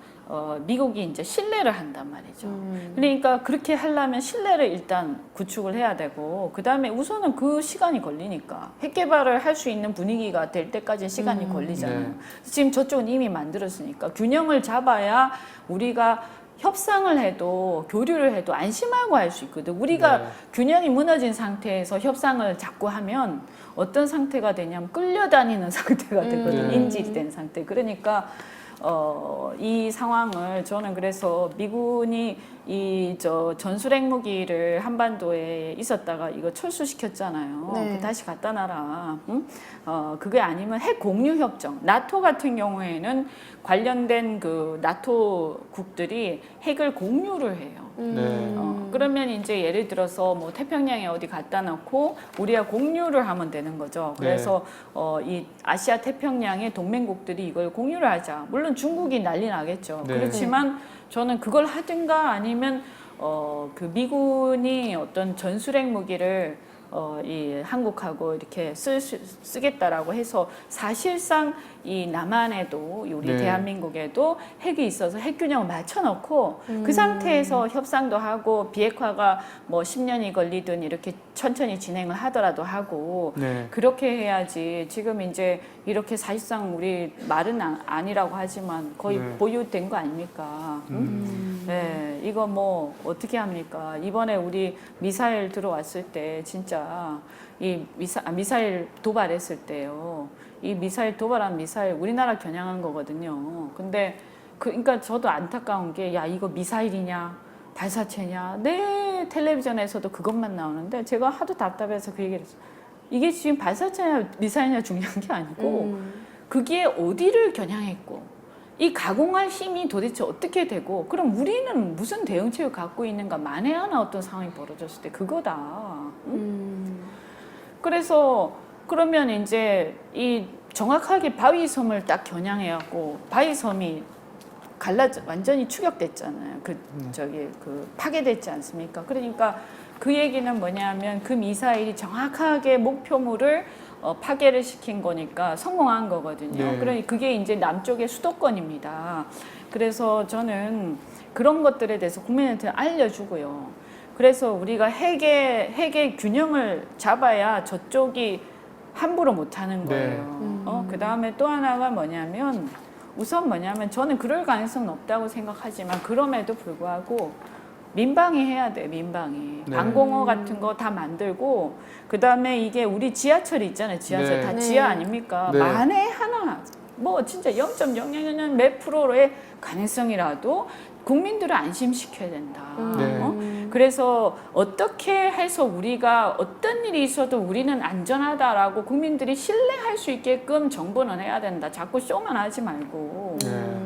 미국이 이제 신뢰를 한단 말이죠. 그러니까 그렇게 하려면 신뢰를 일단 구축을 해야 되고, 그 다음에 우선은 그 시간이 걸리니까 핵 개발을 할 수 있는 분위기가 될 때까지 시간이 걸리잖아요. 네. 지금 저쪽은 이미 만들었으니까 균형을 잡아야 우리가 협상을 해도 교류를 해도 안심하고 할 수 있거든. 우리가 네. 균형이 균형이 무너진 상태에서 협상을 자꾸 하면 어떤 상태가 되냐면 끌려다니는 상태가 되거든. 네. 인질이 된 상태. 그러니까 이 상황을 저는 그래서 미군이 전술핵 무기를 한반도에 있었다가 이거 철수시켰잖아요. 네. 그 다시 갖다 놔라. 응? 그게 아니면 핵 공유 협정. 나토 같은 경우에는 관련된 그 나토 국들이 핵을 공유를 해요. 네. 그러면 이제 예를 들어서 뭐 태평양에 어디 갖다 놓고 우리가 공유를 하면 되는 거죠. 그래서 이 아시아 태평양의 동맹국들이 이걸 공유를 하자. 물론 중국이 난리 나겠죠. 네. 그렇지만 저는 그걸 하든가 아니면 그 미군이 어떤 전술핵 무기를 이 한국하고 이렇게 쓰겠다라고 해서 사실상 이 남한에도 우리 네. 대한민국에도 핵이 있어서 핵 균형을 맞춰놓고 그 상태에서 협상도 하고 비핵화가 뭐 10년이 걸리든 이렇게 천천히 진행을 하더라도 하고 네. 그렇게 해야지. 지금 이제 이렇게 사실상 우리 말은 아니라고 하지만 거의 네. 보유된 거 아닙니까? 응? 네, 이거 뭐 어떻게 합니까? 이번에 우리 미사일 들어왔을 때 진짜 이 미사일 도발했을 때요. 이 미사일 도발한 미사일 우리나라 겨냥한 거거든요. 근데 그러니까 저도 안타까운 게 야 이거 미사일이냐 발사체냐 내 텔레비전에서도 그것만 나오는데 제가 하도 답답해서 그 얘기를 했어요. 이게 지금 발사체냐 미사일이냐 중요한 게 아니고 그게 어디를 겨냥했고 이 가공할 힘이 도대체 어떻게 되고 그럼 우리는 무슨 대응책을 갖고 있는가 만에 하나 어떤 상황이 벌어졌을 때 그거다. 응? 그래서 그러면 이제 이 정확하게 바위섬을 딱 겨냥해갖고 바위섬이 완전히 추격됐잖아요. 그 파괴됐지 않습니까? 그러니까 그 얘기는 뭐냐면 그 미사일이 정확하게 목표물을 파괴를 시킨 거니까 성공한 거거든요. 네. 그러니 그게 이제 남쪽의 수도권입니다. 그래서 저는 그런 것들에 대해서 국민한테 알려주고요. 그래서 우리가 핵의 균형을 잡아야 저쪽이 함부로 못하는 거예요. 그 다음에 또 하나가 뭐냐면 우선 저는 그럴 가능성은 없다고 생각하지만 그럼에도 불구하고 민방위 해야 돼. 민방위. 네. 방공호 같은 거 다 만들고 그 다음에 이게 우리 지하철이 있잖아요. 지하철 네. 다 네. 지하 아닙니까? 네. 만에 하나 뭐 진짜 0.00 몇 프로의 가능성이라도 국민들을 안심시켜야 된다. 네. 그래서 어떻게 해서 우리가 어떤 일이 있어도 우리는 안전하다라고 국민들이 신뢰할 수 있게끔 정부는 해야 된다. 자꾸 쇼만 하지 말고.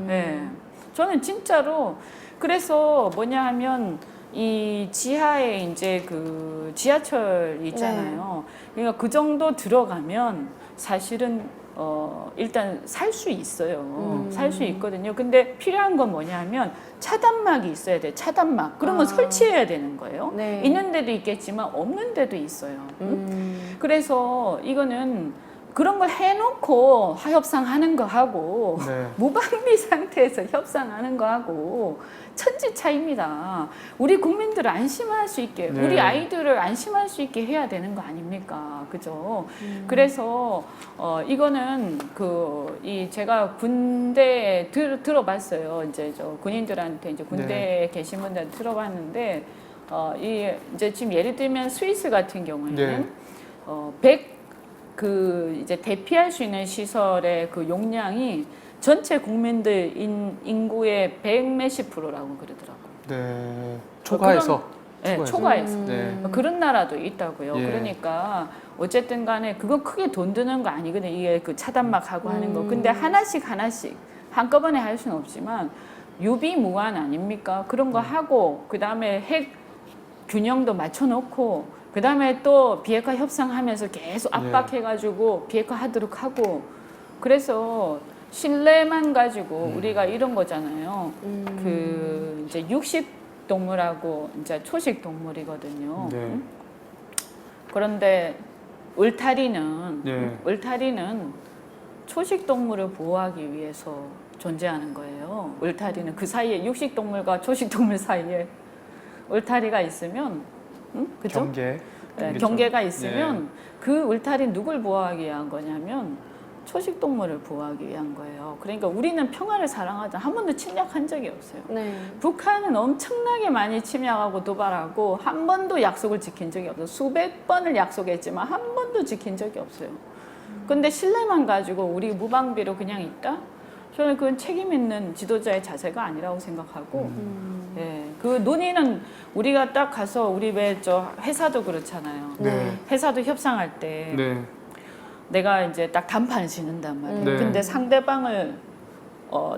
네. 저는 진짜로 그래서 뭐냐 하면 이 지하에 이제 그 지하철 있잖아요. 그러니까 그 정도 들어가면 사실은 일단 살 수 있어요. 살 수 있거든요. 근데 필요한 건 뭐냐면 차단막이 있어야 돼. 차단막. 그러면 설치해야 되는 거예요. 네. 있는 데도 있겠지만 없는 데도 있어요. 그래서 이거는 그런 걸 해놓고 협상하는 거 하고 네. 무방비 상태에서 협상하는 거 하고 천지 차이입니다. 우리 국민들을 안심할 수 있게, 네. 우리 아이들을 안심할 수 있게 해야 되는 거 아닙니까? 그죠? 그래서 이거는 제가 군대에 들어봤어요. 이제 저 군인들한테 이제 군대에 계신 분들 들어봤는데 이제 지금 예를 들면 스위스 같은 경우에는 100 이제 대피할 수 있는 시설의 그 용량이 전체 국민들 인구의 100 몇십 %라고 그러더라고요. 네. 초과해서. 네, 초과해서. 네. 그런 나라도 있다고요. 예. 그러니까 어쨌든 간에 그건 크게 돈 드는 거 아니거든요. 이게 그 차단막하고 하는 거. 근데 하나씩 한꺼번에 할 수는 없지만 유비무한 아닙니까? 그런 거 하고 그다음에 핵 균형도 맞춰놓고 그다음에 또 비핵화 협상하면서 계속 압박해가지고 비핵화 하도록 하고 그래서 신뢰만 가지고 우리가 이런 거잖아요. 그 이제 육식 동물하고 이제 초식 동물이거든요. 네. 그런데 울타리는 네. 초식 동물을 보호하기 위해서 존재하는 거예요. 울타리는 그 사이에 육식 동물과 초식 동물 사이에 울타리가 있으면 그죠? 경계가 있으면 그 울타리 누굴 보호하기 위한 거냐면 초식 동물을 보호하기 위한 거예요. 그러니까 우리는 평화를 사랑하자 한 번도 침략한 적이 없어요. 네. 북한은 엄청나게 많이 침략하고 도발하고 한 번도 약속을 지킨 적이 없어요. 수백 번을 약속했지만 한 번도 지킨 적이 없어요. 근데 신뢰만 가지고 우리 무방비로 그냥 있다? 저는 그건 책임 있는 지도자의 자세가 아니라고 생각하고 예, 그 논의는 우리가 딱 가서 우리 왜 저 회사도 그렇잖아요. 네. 회사도 협상할 때 내가 이제 딱 단판을 짓는단 말이에요. 네. 근데 상대방을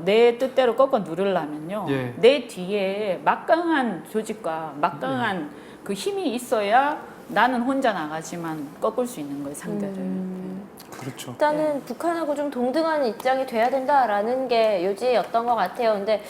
내 뜻대로 꺾어 누르려면요. 예. 내 뒤에 막강한 조직과 막강한 그 힘이 있어야 나는 혼자 나가지만 꺾을 수 있는 거예요, 상대를. 그렇죠. 일단은 북한하고 좀 동등한 입장이 돼야 된다라는 게 요지였던 것 같아요. 근데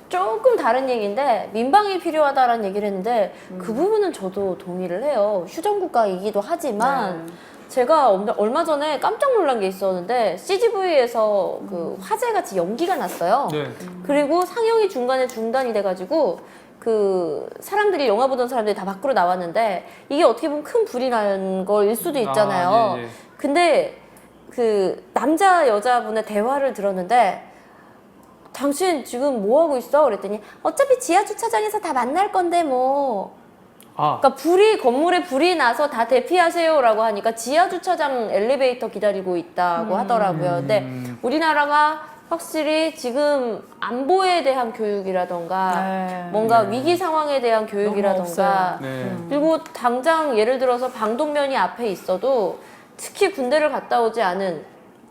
조금 다른 얘기인데 민방위 필요하다라는 얘기를 했는데 그 부분은 저도 동의를 해요. 휴전국가이기도 하지만 제가 얼마 전에 깜짝 놀란 게 있었는데 CGV에서 그 화재같이 연기가 났어요. 네. 그리고 상영이 중간에 중단이 돼가지고 그 사람들이 영화 보던 사람들이 다 밖으로 나왔는데 이게 어떻게 보면 큰 불이 난 거일 수도 있잖아요. 예. 근데 그 남자 여자분의 대화를 들었는데 당신 지금 뭐 하고 있어? 그랬더니 어차피 지하 주차장에서 다 만날 건데 뭐. 그러니까 건물에 불이 나서 다 대피하세요라고 하니까 지하 주차장 엘리베이터 기다리고 있다고 하더라고요. 근데 우리나라가 확실히 지금 안보에 대한 교육이라던가 뭔가 위기 상황에 대한 교육이라던가 그리고 당장 예를 들어서 방독면이 앞에 있어도 특히 군대를 갔다 오지 않은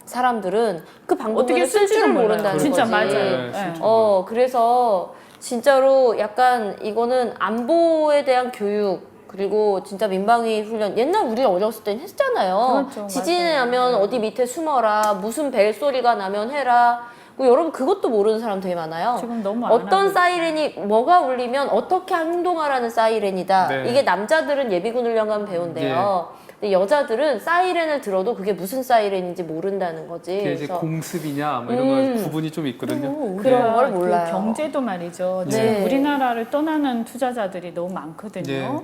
사람들은 그 방법을 쓸 줄을 모른다는 진짜 거지. 맞아요. 그래서 진짜로 약간 이거는 안보에 대한 교육 그리고 진짜 민방위 훈련 옛날 우리가 어렸을 땐 했잖아요. 그렇죠, 지진이 맞아요. 나면 어디 밑에 숨어라. 무슨 벨 소리가 나면 해라. 여러분 그것도 모르는 사람 되게 많아요. 지금 너무 어떤 사이렌이 뭐가 울리면 어떻게 행동하라는 사이렌이다. 네. 이게 남자들은 예비군 훈련 가면 배운대요. 근데 여자들은 사이렌을 들어도 그게 무슨 사이렌인지 모른다는 거지. 그게 이제 공습이냐 뭐 이런 거 구분이 좀 있거든요. 그런 걸 몰라요. 그 경제도 말이죠. 네. 지금 우리나라를 떠나는 투자자들이 너무 많거든요.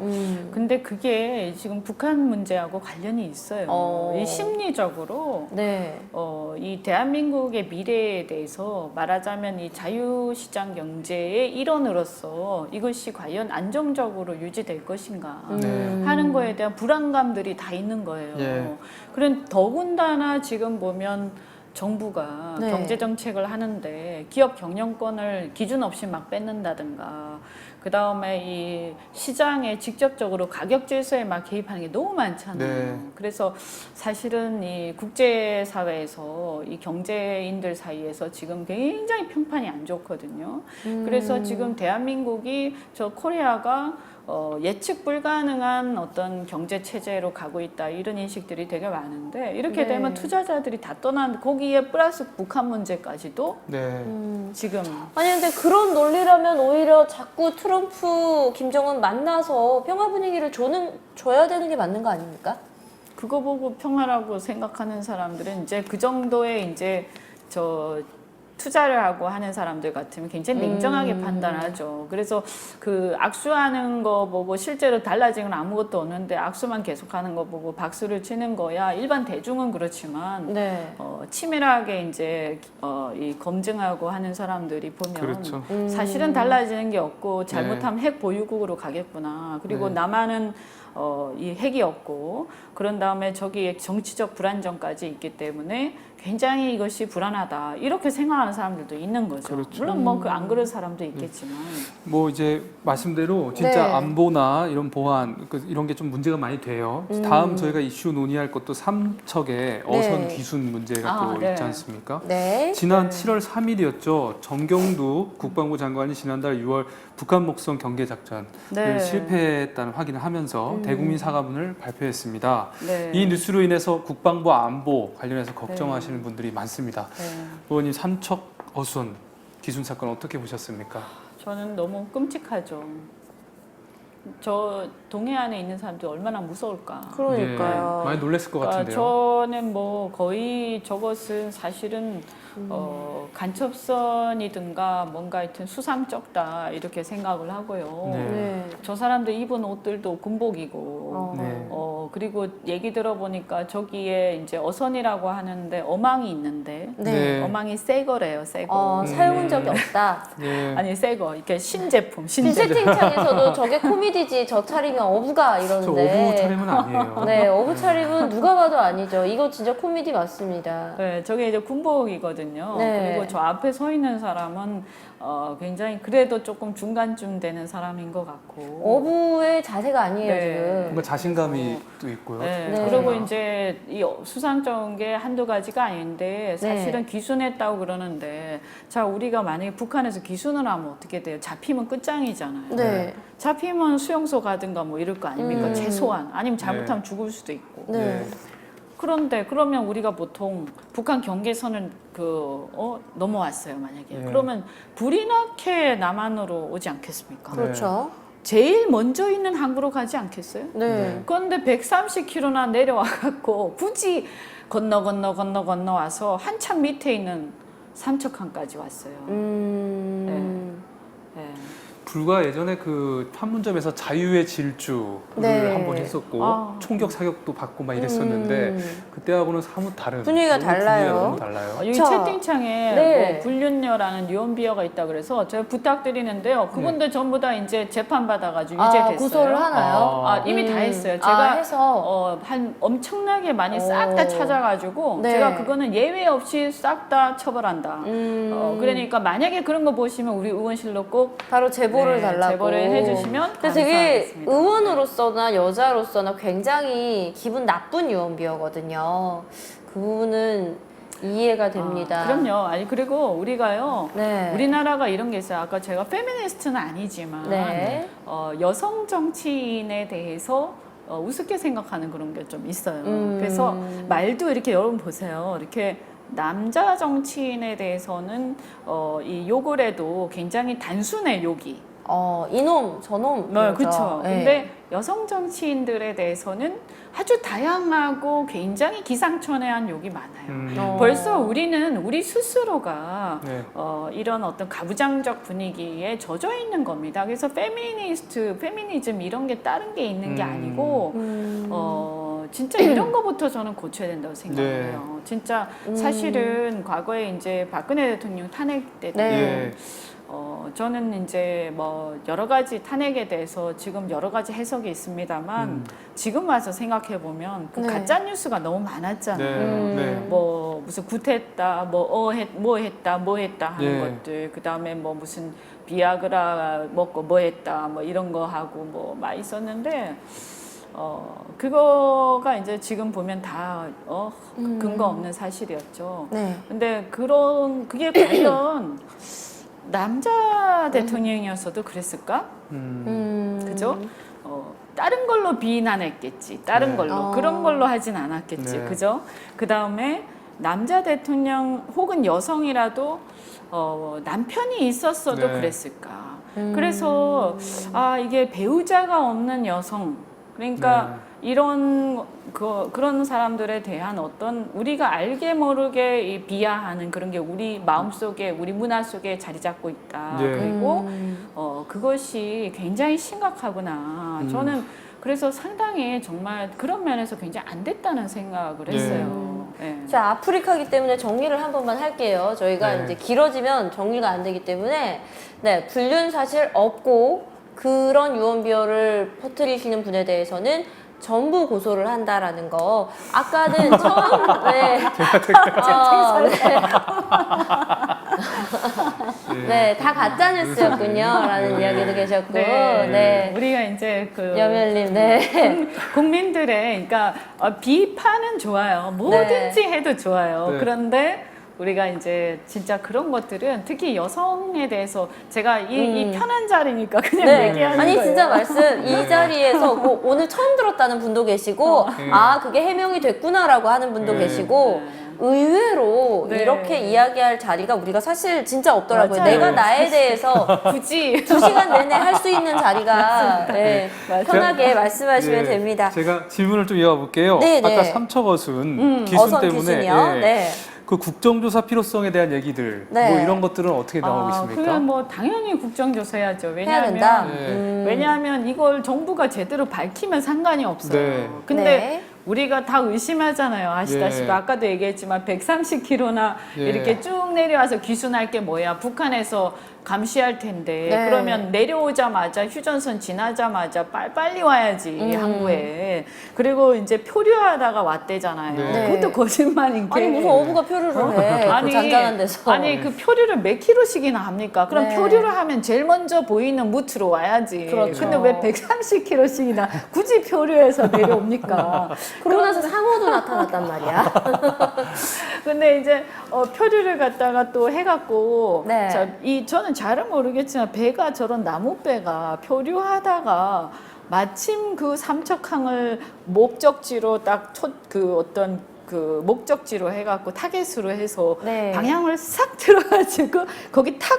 근데 그게 지금 북한 문제하고 관련이 있어요. 이 심리적으로 이 대한민국의 미래에 대해서 말하자면 이 자유시장 경제의 일원으로서 이것이 과연 안정적으로 유지될 것인가 하는 거에 대한 불안감들이 다 있는 거예요. 그런 더군다나 지금 보면 정부가 경제 정책을 하는데 기업 경영권을 기준 없이 막 뺏는다든가 그 다음에 이 시장에 직접적으로 가격 질서에 막 개입하는 게 너무 많잖아요. 그래서 사실은 이 국제사회에서 이 경제인들 사이에서 지금 굉장히 평판이 안 좋거든요. 그래서 지금 대한민국이 코리아가 예측 불가능한 어떤 경제 체제로 가고 있다 이런 인식들이 되게 많은데 이렇게 되면 투자자들이 다 떠난 거기에 플러스 북한 문제까지도 지금 아니 근데 그런 논리라면 오히려 자꾸 트럼프, 김정은 만나서 평화 분위기를 줘야 되는 게 맞는 거 아닙니까? 그거 보고 평화라고 생각하는 사람들은 이제 그 정도의 이제 투자를 하고 하는 사람들 같으면 굉장히 냉정하게 판단하죠. 그래서 그 악수하는 거 보고 실제로 달라진 건 아무것도 없는데 악수만 계속하는 거 보고 박수를 치는 거야. 일반 대중은 그렇지만 네. 치밀하게 이제 이 검증하고 하는 사람들이 보면 그렇죠. 사실은 달라지는 게 없고 잘못하면 핵 보유국으로 가겠구나. 그리고 네. 남한은 이 핵이 없고 그런 다음에 저기에 정치적 불안정까지 있기 때문에 굉장히 이것이 불안하다 이렇게 생각하는 사람들도 있는 거죠. 그렇죠. 물론 뭐 안 그럴 사람도 있겠지만 뭐 이제 말씀대로 진짜 네. 안보나 이런 보안 이런 게 좀 문제가 많이 돼요. 다음 저희가 이슈 논의할 것도 삼척의 어선 귀순 문제가 또 네. 있지 않습니까? 네. 지난 7월 3일이었죠. 정경두 국방부 장관이 지난달 6월 북한 목성 경계 작전을 네. 실패했다는 확인을 하면서 대국민 사과문을 발표했습니다. 네. 이 뉴스로 인해서 국방부 안보 관련해서 걱정하시는 분들이 많습니다. 네. 의원님 삼척 어선 기순 사건 어떻게 보셨습니까? 저는 너무 끔찍하죠. 저 동해안에 있는 사람들이 얼마나 무서울까. 그러니까요. 네, 많이 놀랐을 것 그러니까 같은데요. 저는 뭐 거의 저것은 사실은 간첩선이든가 뭔가 하여튼 수상쩍다 이렇게 생각을 하고요. 네. 네. 저 사람들 입은 옷들도 군복이고 네. 그리고 얘기 들어보니까 저기에 이제 어선이라고 하는데 어망이 있는데 네. 어망이 새 거래요, 새 거. 사용한 네. 적이 없다. 네. 아니 새 거, 이렇게 신제품, 채팅창에서도 저게 코미디지 저 차림은 어부가 저 이러는데. 어부 차림은 아니에요. 네, 어부 차림은 누가 봐도 아니죠. 이거 진짜 코미디 맞습니다. 네, 저게 이제 군복이거든요. 네. 그리고 저 앞에 서 있는 사람은 굉장히 그래도 조금 중간쯤 되는 사람인 것 같고. 어부의 자세가 아니에요, 네. 지금. 뭔가 자신감이 또 있고요. 네. 네. 그리고 이제 이 수상쩍은 게 한두 가지가 아닌데 사실은 귀순했다고 그러는데 자 우리가 만약에 북한에서 귀순을 하면 어떻게 돼요? 잡히면 끝장이잖아요. 네. 잡히면 수용소 가든가 뭐 이럴 거 아닙니까? 최소한 아니면 잘못하면 죽을 수도 있고. 네. 그런데 그러면 우리가 보통 북한 경계선을 넘어왔어요 만약에 네. 그러면 불이 나게 남한으로 오지 않겠습니까? 그렇죠. 제일 먼저 있는 항구로 가지 않겠어요? 네. 그런데 130km나 내려와갖고 굳이 건너와서 한참 밑에 있는 삼척항까지 왔어요. 네. 불과 예전에 그 판문점에서 자유의 질주를 네. 한번 했었고 총격 사격도 받고 막 이랬었는데 그때하고는 사뭇 다른 분위기가 분위기가 달라요. 너무 달라요. 여기 자, 채팅창에 네. 뭐 불륜녀라는 유언비어가 있다 그래서 제가 부탁드리는데요. 그분들 전부 다 이제 재판 받아가지고 유죄됐어요. 고소를 하나요? 이미 다 했어요. 제가 해서 한 엄청나게 많이 싹 다 찾아가지고 네. 제가 그거는 예외 없이 싹 다 처벌한다. 그러니까 만약에 그런 거 보시면 우리 의원실로 꼭 바로 제보를 달라고. 제보를 해주시면 근데 되게 감사하겠습니다. 의원으로서나 여자로서나 굉장히 기분 나쁜 유언비어거든요. 그 부분은 이해가 됩니다. 그럼요. 아니 그리고 우리가요. 네. 우리나라가 이런 게 있어요. 아까 제가 페미니스트는 아니지만 네. 여성 정치인에 대해서 우습게 생각하는 그런 게 좀 있어요. 그래서 말도 이렇게 여러분 보세요. 이렇게 남자 정치인에 대해서는 이 욕을 해도 굉장히 단순해 욕이. 이놈, 저놈. 네, 그렇죠. 네. 근데 여성 정치인들에 대해서는 아주 다양하고 굉장히 기상천외한 욕이 많아요. 벌써 우리 스스로가 네. 이런 어떤 가부장적 분위기에 젖어 있는 겁니다. 그래서 페미니즘 이런 게 다른 게 있는 게 아니고 진짜 이런 거부터 저는 고쳐야 된다고 생각해요. 진짜 사실은 과거에 이제 박근혜 대통령 탄핵 때도 네. 저는 이제 뭐 여러 가지 탄핵에 대해서 지금 여러 가지 해석이 있습니다만 지금 와서 생각해 보면 그 네. 가짜 뉴스가 너무 많았잖아요. 네. 뭐 무슨 굿했다, 뭐 했다 하는 네. 것들, 그 다음에 뭐 무슨 비아그라 먹고 뭐 했다, 뭐 이런 거 하고 뭐 막 있었는데. 그거가 이제 지금 보면 다 근거 없는 사실이었죠. 네. 근데 그게 과연 남자 대통령이었어도 그랬을까? 그죠? 다른 걸로 비난했겠지. 다른 네. 걸로. 그런 걸로 하진 않았겠지. 네. 그죠? 그 다음에 남자 대통령 혹은 여성이라도 남편이 있었어도 네. 그랬을까? 그래서 이게 배우자가 없는 여성 그러니까 이런 그런 사람들에 대한 어떤 우리가 알게 모르게 이 비하하는 그런 게 우리 마음속에 우리 문화 속에 자리 잡고 있다. 그리고 그것이 굉장히 심각하구나. 저는 그래서 상당히 정말 그런 면에서 굉장히 안 됐다는 생각을 했어요. 자, 아프리카기 때문에 정리를 한 번만 할게요. 저희가 이제 길어지면 정리가 안 되기 때문에 불륜 사실 없고 그런 유언비어를 퍼뜨리시는 분에 대해서는 전부 고소를 한다라는 거. 아까는 처음 다 가짜 뉴스였군요라는 이야기도 계셨고, 우리가 이제 그 여멸님, 국민들의 그러니까 비판은 좋아요. 뭐든지 해도 좋아요. 그런데 우리가 이제 진짜 그런 것들은 특히 여성에 대해서 제가 이 편한 자리니까 그냥 얘기하는 아니 거예요. 진짜 말씀 이 자리에서 뭐 오늘 처음 들었다는 분도 계시고 아 그게 해명이 됐구나라고 하는 분도 계시고 의외로 이렇게 이야기할 자리가 우리가 사실 진짜 없더라고요. 맞아요. 내가 나에 대해서 굳이 2시간 내내 할 수 있는 자리가 편하게 말씀하시면 됩니다. 제가 질문을 좀 이어가 볼게요. 아까 삼척어순 기순 어선 때문에 기순이요? 그 국정조사 필요성에 대한 얘기들 뭐 이런 것들은 어떻게 나오고 있습니까? 그냥 뭐 당연히 국정조사해야죠. 해야 된다. 왜냐하면 이걸 정부가 제대로 밝히면 상관이 없어요. 근데 우리가 다 의심하잖아요. 아시다시피 아까도 얘기했지만 130km나 이렇게 쭉 내려와서 기순할 게 뭐야. 북한에서 감시할 텐데 그러면 내려오자마자 휴전선 지나자마자 빨리 와야지 한국에. 그리고 이제 표류하다가 왔대잖아요. 그것도 거짓말인 게. 아니 무슨 어부가 표류를 해. 그 잔잔한 데서. 아니 그 표류를 몇 킬로씩이나 합니까? 그럼 표류를 하면 제일 먼저 보이는 무트로 와야지. 그렇죠. 근데 왜 130킬로씩이나 굳이 표류해서 내려옵니까? 그러고 나서 상어도 나타났단 말이야. 근데 이제 표류를 갖다가 또 해갖고 저는 잘은 모르겠지만 배가 저런 나무배가 표류하다가 마침 그 삼척항을 목적지로 딱 어떤 그 목적지로 해갖고 타겟으로 해서 방향을 싹 들어가지고 거기 탁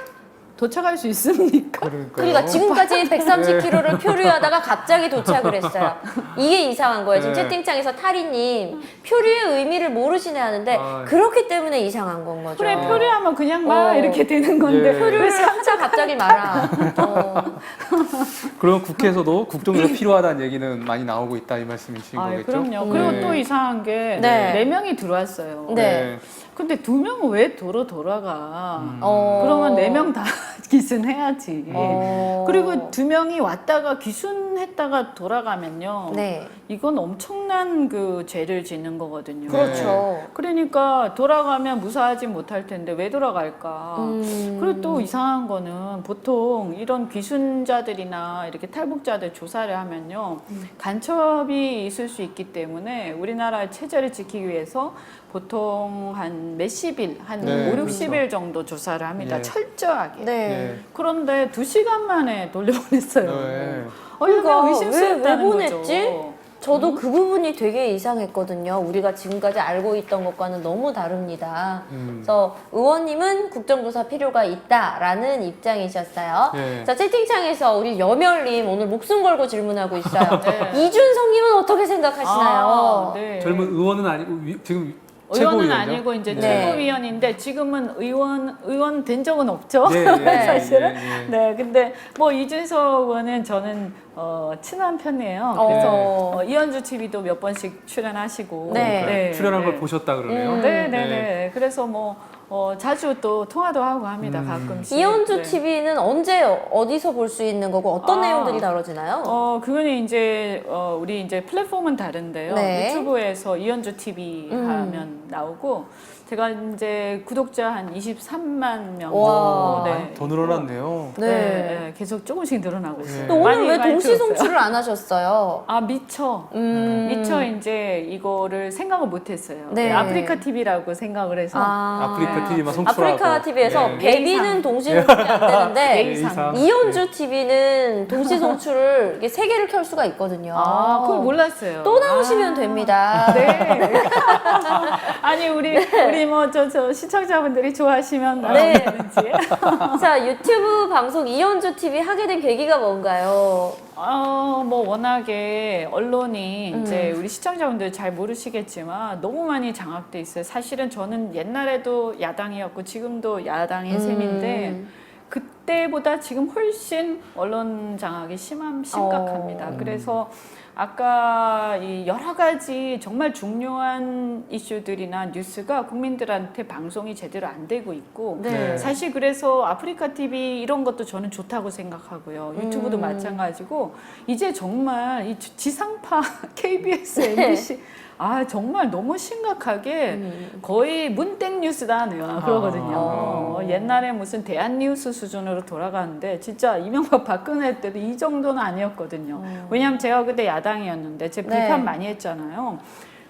도착할 수 있습니까? 그러니까 지금까지 130km를 표류하다가 갑자기 도착을 했어요. 이게 이상한 거예요. 지금 채팅창에서 타리님 표류의 의미를 모르시네 하는데 그렇기 때문에 이상한 건 거죠. 그래 표류하면 그냥 막 이렇게 되는 건데 표류를 하자 갑자기 말아. 그럼 국회에서도 국정조사 필요하다는 얘기는 많이 나오고 있다 이 말씀이신 거겠죠? 그럼요. 그리고 또 이상한 게 4명이 들어왔어요. 근데 2명은 왜 도로 돌아가? 그러면 4명 다 기순해야지. 그리고 2명이 왔다가 기순했다가 돌아가면요. 이건 엄청난 그 죄를 짓는 거거든요. 그렇죠. 그러니까 돌아가면 무사하지 못할 텐데 왜 돌아갈까? 그리고 또 이상한 거는 보통 이런 귀순자들이나 이렇게 탈북자들 조사를 하면요. 간첩이 있을 수 있기 때문에 우리나라의 체제를 지키기 위해서 보통 한 몇십 일, 한 5, 60일 정도 조사를 합니다. 철저하게. 그런데 2시간 만에 돌려보냈어요. 그러니까 의심스럽다는 왜 보냈지? 거죠. 저도 그 부분이 되게 이상했거든요. 우리가 지금까지 알고 있던 것과는 너무 다릅니다. 그래서 의원님은 국정조사 필요가 있다라는 입장이셨어요. 자, 채팅창에서 우리 여멸님 오늘 목숨 걸고 질문하고 있어요. 이준성님은 어떻게 생각하시나요? 젊은 의원은 아니고 지금 의원은 아니고 이제 최고위원인데 지금은 의원 된 적은 없죠. 사실은. 근데 뭐 이준석 의원은 저는 친한 편이에요. 그래서 이현주 TV도 몇 번씩 출연하시고 출연한 걸 보셨다 그러네요. 그래서 뭐 자주 또 통화도 하고 합니다. 가끔씩. 이현주 TV는 언제 어디서 볼 수 있는 거고 어떤 내용들이 다뤄지나요? 그거는 이제 우리 이제 플랫폼은 다른데요. 유튜브에서 이현주 TV 하면 나오고 제가 이제 구독자 한 23만 명 정도. 더 늘어났네요. 계속 조금씩 늘어나고 있어요. 또 오늘 왜 동시 송출을 안 하셨어요? 미처 이제 이거를 생각을 못했어요. 아프리카 TV라고 생각을 해서 아프리카 TV만 송출하고 아프리카 TV에서 베비는 동시 송출이 안 되는데 이현주 TV는 동시 송출을 3개를 켤 수가 있거든요. 그걸 몰랐어요. 또 나오시면 됩니다. 아니 우리 뭐 저 시청자분들이 좋아하시면 지 자, 유튜브 방송 이현주 TV 하게 된 계기가 뭔가요? 뭐 워낙에 언론이 이제 우리 시청자분들 잘 모르시겠지만 너무 많이 장악돼 있어요. 사실은 저는 옛날에도 야당이었고 지금도 야당인 셈인데 그때보다 지금 훨씬 언론 장악이 심각합니다. 그래서 아까 이 여러 가지 정말 중요한 이슈들이나 뉴스가 국민들한테 방송이 제대로 안 되고 있고 네. 사실 그래서 아프리카 TV 이런 것도 저는 좋다고 생각하고요. 유튜브도 마찬가지고 이제 정말 이 지상파 KBS, MBC 정말 너무 심각하게 거의 문땡 뉴스다 그러거든요. 옛날에 무슨 대한뉴스 수준으로 돌아가는데 진짜 이명박 박근혜 때도 이 정도는 아니었거든요. 왜냐하면 제가 그때 야당이었는데 제 비판 많이 했잖아요.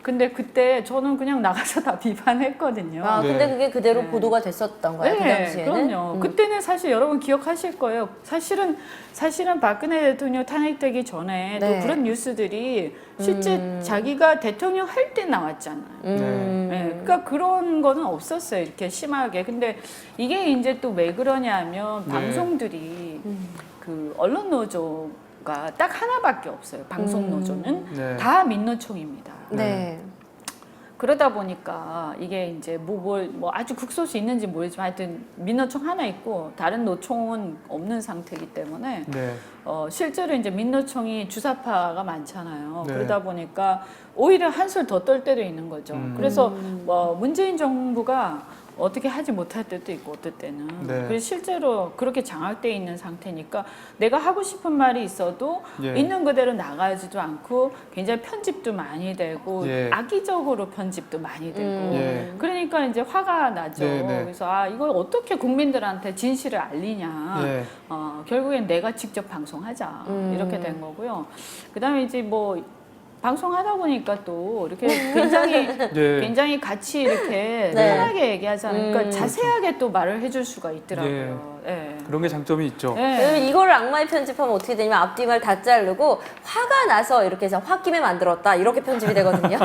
근데 그때 저는 그냥 나가서 다 비판했거든요. 근데 그게 그대로 보도가 됐었던 거예요, 그 당시에는? 그럼요. 그때는 사실 여러분 기억하실 거예요. 사실은 박근혜 대통령 탄핵되기 전에도 그런 뉴스들이 실제 자기가 대통령 할 때 나왔잖아요. 그러니까 그런 거는 없었어요. 이렇게 심하게. 근데 이게 이제 또 왜 그러냐면 방송들이 그 언론 노조가 딱 하나밖에 없어요. 방송 노조는 다 민노총입니다. 네. 그러다 보니까 이게 이제 뭐 아주 극소수 있는지 모르지만 하여튼 민노총 하나 있고 다른 노총은 없는 상태이기 때문에 실제로 이제 민노총이 주사파가 많잖아요. 그러다 보니까 오히려 한술 더 떨 때도 있는 거죠. 그래서 뭐 문재인 정부가 어떻게 하지 못할 때도 있고 어떨 때는 그래서 실제로 그렇게 장악돼 있는 상태니까 내가 하고 싶은 말이 있어도 있는 그대로 나가지도 않고 굉장히 편집도 많이 되고 악의적으로 편집도 많이 되고 그러니까 이제 화가 나죠. 그래서 이걸 어떻게 국민들한테 진실을 알리냐. 결국엔 내가 직접 방송하자 이렇게 된 거고요. 그다음에 이제 뭐 방송하다 보니까 또 이렇게 굉장히 같이 이렇게 편하게 얘기하잖아요. 그러니까 자세하게 또 말을 해줄 수가 있더라고요. 그런 게 장점이 있죠. 이거를 악마의 편집하면 어떻게 되냐면 앞뒤말 다 자르고 화가 나서 이렇게 해서 홧김에 만들었다 이렇게 편집이 되거든요.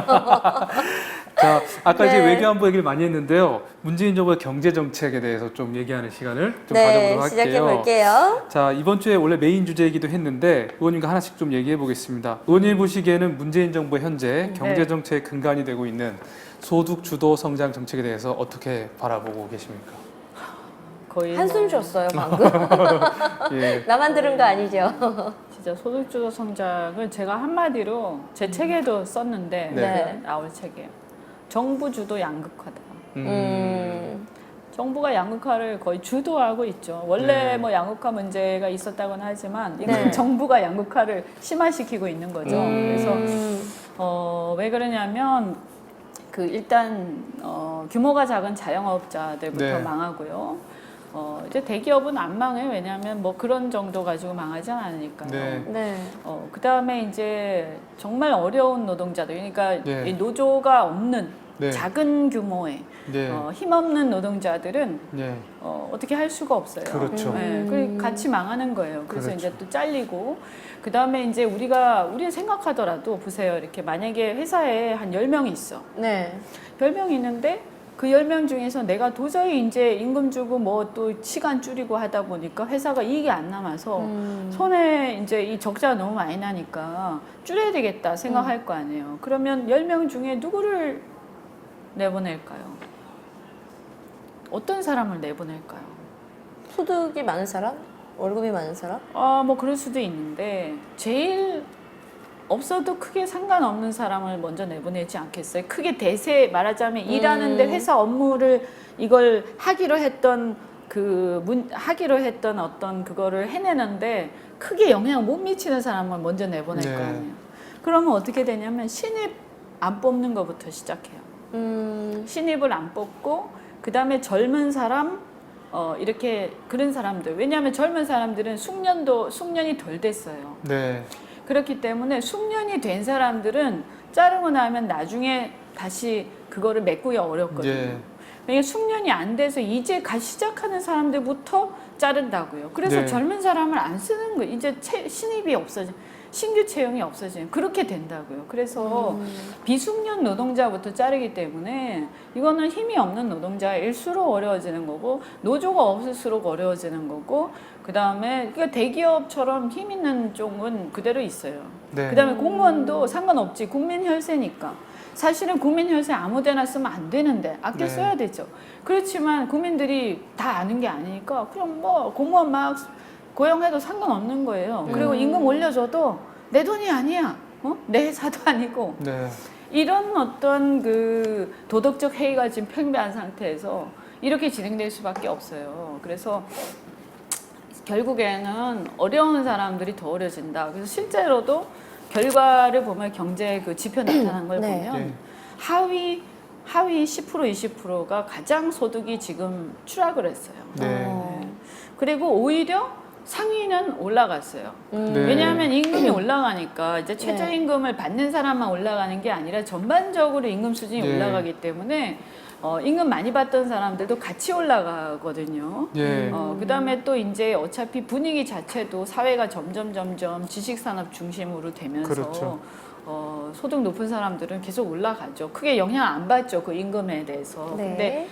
자, 아까 이제 외교안보 얘기를 많이 했는데요. 문재인 정부의 경제 정책에 대해서 좀 얘기하는 시간을 좀 가져보도록 할게요. 시작해 볼게요. 자, 이번 주에 원래 메인 주제이기도 했는데 의원님과 하나씩 좀 얘기해 보겠습니다. 의원님 보시기에는 문재인 정부 현재 경제 정책의 근간이 되고 있는 소득 주도 성장 정책에 대해서 어떻게 바라보고 계십니까? 거의 한숨 쉬었어요 방금. 나만 들은 거 아니죠? 진짜 소득주도 성장을 제가 한마디로 제 책에도 썼는데 나올 책에 정부 주도 양극화다. 정부가 양극화를 거의 주도하고 있죠. 원래 뭐 양극화 문제가 있었다고는 하지만 이건 정부가 양극화를 심화시키고 있는 거죠. 그래서 왜 그러냐면 그 일단 규모가 작은 자영업자들부터 망하고요. 이제 대기업은 안 망해요. 왜냐하면 뭐 그런 정도 가지고 망하지 않으니까요. 그 다음에 이제 정말 어려운 노동자들, 그러니까 이 노조가 없는 작은 규모의 힘없는 노동자들은 어떻게 할 수가 없어요. 그렇죠. 그리고 같이 망하는 거예요. 그래서 이제 또 잘리고 그 다음에 이제 우리가 생각하더라도 보세요. 이렇게 만약에 회사에 한 10명이 있어. 10명이 있는데 그 10명 중에서 내가 도저히 이제 임금 주고 뭐 또 시간 줄이고 하다 보니까 회사가 이익이 안 남아서 손에 이제 이 적자가 너무 많이 나니까 줄여야 되겠다 생각할 거 아니에요. 그러면 10명 중에 누구를 내보낼까요? 어떤 사람을 내보낼까요? 소득이 많은 사람? 월급이 많은 사람? 뭐 그럴 수도 있는데 제일 없어도 크게 상관없는 사람을 먼저 내보내지 않겠어요? 크게 대세 말하자면 일하는데 회사 업무를 이걸 하기로 했던 어떤 그거를 해내는데 크게 영향 못 미치는 사람을 먼저 내보낼 거 아니에요. 그러면 어떻게 되냐면 신입 안 뽑는 것부터 시작해요. 신입을 안 뽑고 그 다음에 젊은 사람 이렇게 그런 사람들 왜냐하면 젊은 사람들은 숙련이 덜 됐어요. 그렇기 때문에 숙련이 된 사람들은 자르고 나면 나중에 다시 그거를 메꾸기가 어렵거든요. 왜냐하면 숙련이 안 돼서 이제 시작하는 사람들부터 자른다고요. 그래서 젊은 사람을 안 쓰는 거예요. 이제 신입이 없어져. 신규 채용이 없어지는 그렇게 된다고요. 그래서 비숙련 노동자부터 자르기 때문에 이거는 힘이 없는 노동자일수록 어려워지는 거고 노조가 없을수록 어려워지는 거고 그다음에 그러니까 대기업처럼 힘 있는 쪽은 그대로 있어요. 네. 그다음에 공무원도 상관없지. 국민 혈세니까. 사실은 국민 혈세 아무데나 쓰면 안 되는데 아껴 네. 써야 되죠. 그렇지만 국민들이 다 아는 게 아니니까 그냥 뭐 공무원 막 고용해도 상관없는 거예요. 그리고 임금 올려줘도 내 돈이 아니야. 내 회사도 아니고. 네. 이런 어떤 그 도덕적 해이가 지금 팽배한 상태에서 이렇게 진행될 수밖에 없어요. 그래서 결국에는 어려운 사람들이 더 어려진다. 그래서 실제로도 결과를 보면 경제 그 지표 나타난 걸 네. 보면 네. 하위 10% 20%가 가장 소득이 지금 추락을 했어요. 네. 그리고 오히려 상위는 올라갔어요. 네. 왜냐하면 임금이 올라가니까 이제 최저임금을 받는 사람만 올라가는 게 아니라 전반적으로 임금 수준이 네. 올라가기 때문에 임금 많이 받던 사람들도 같이 올라가거든요. 예. 그다음에 또 이제 어차피 분위기 자체도 사회가 점점 지식산업 중심으로 되면서 그렇죠. 소득 높은 사람들은 계속 올라가죠. 크게 영향 안 받죠. 그 임금에 대해서. 네. 근데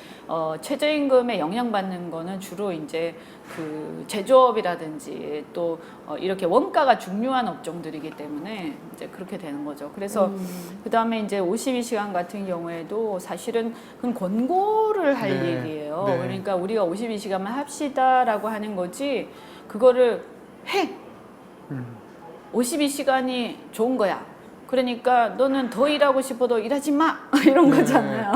최저임금에 영향받는 거는 주로 이제 그 제조업이라든지 또 이렇게 원가가 중요한 업종들이기 때문에 이제 그렇게 되는 거죠. 그래서 그다음에 이제 52시간 같은 경우에도 사실은 그건 권고를 할 네. 얘기예요. 네. 그러니까 우리가 52시간만 합시다라고 하는 거지 그거를 해. 52시간이 좋은 거야. 그러니까 너는 더 일하고 싶어도 일하지 마 이런 거잖아요.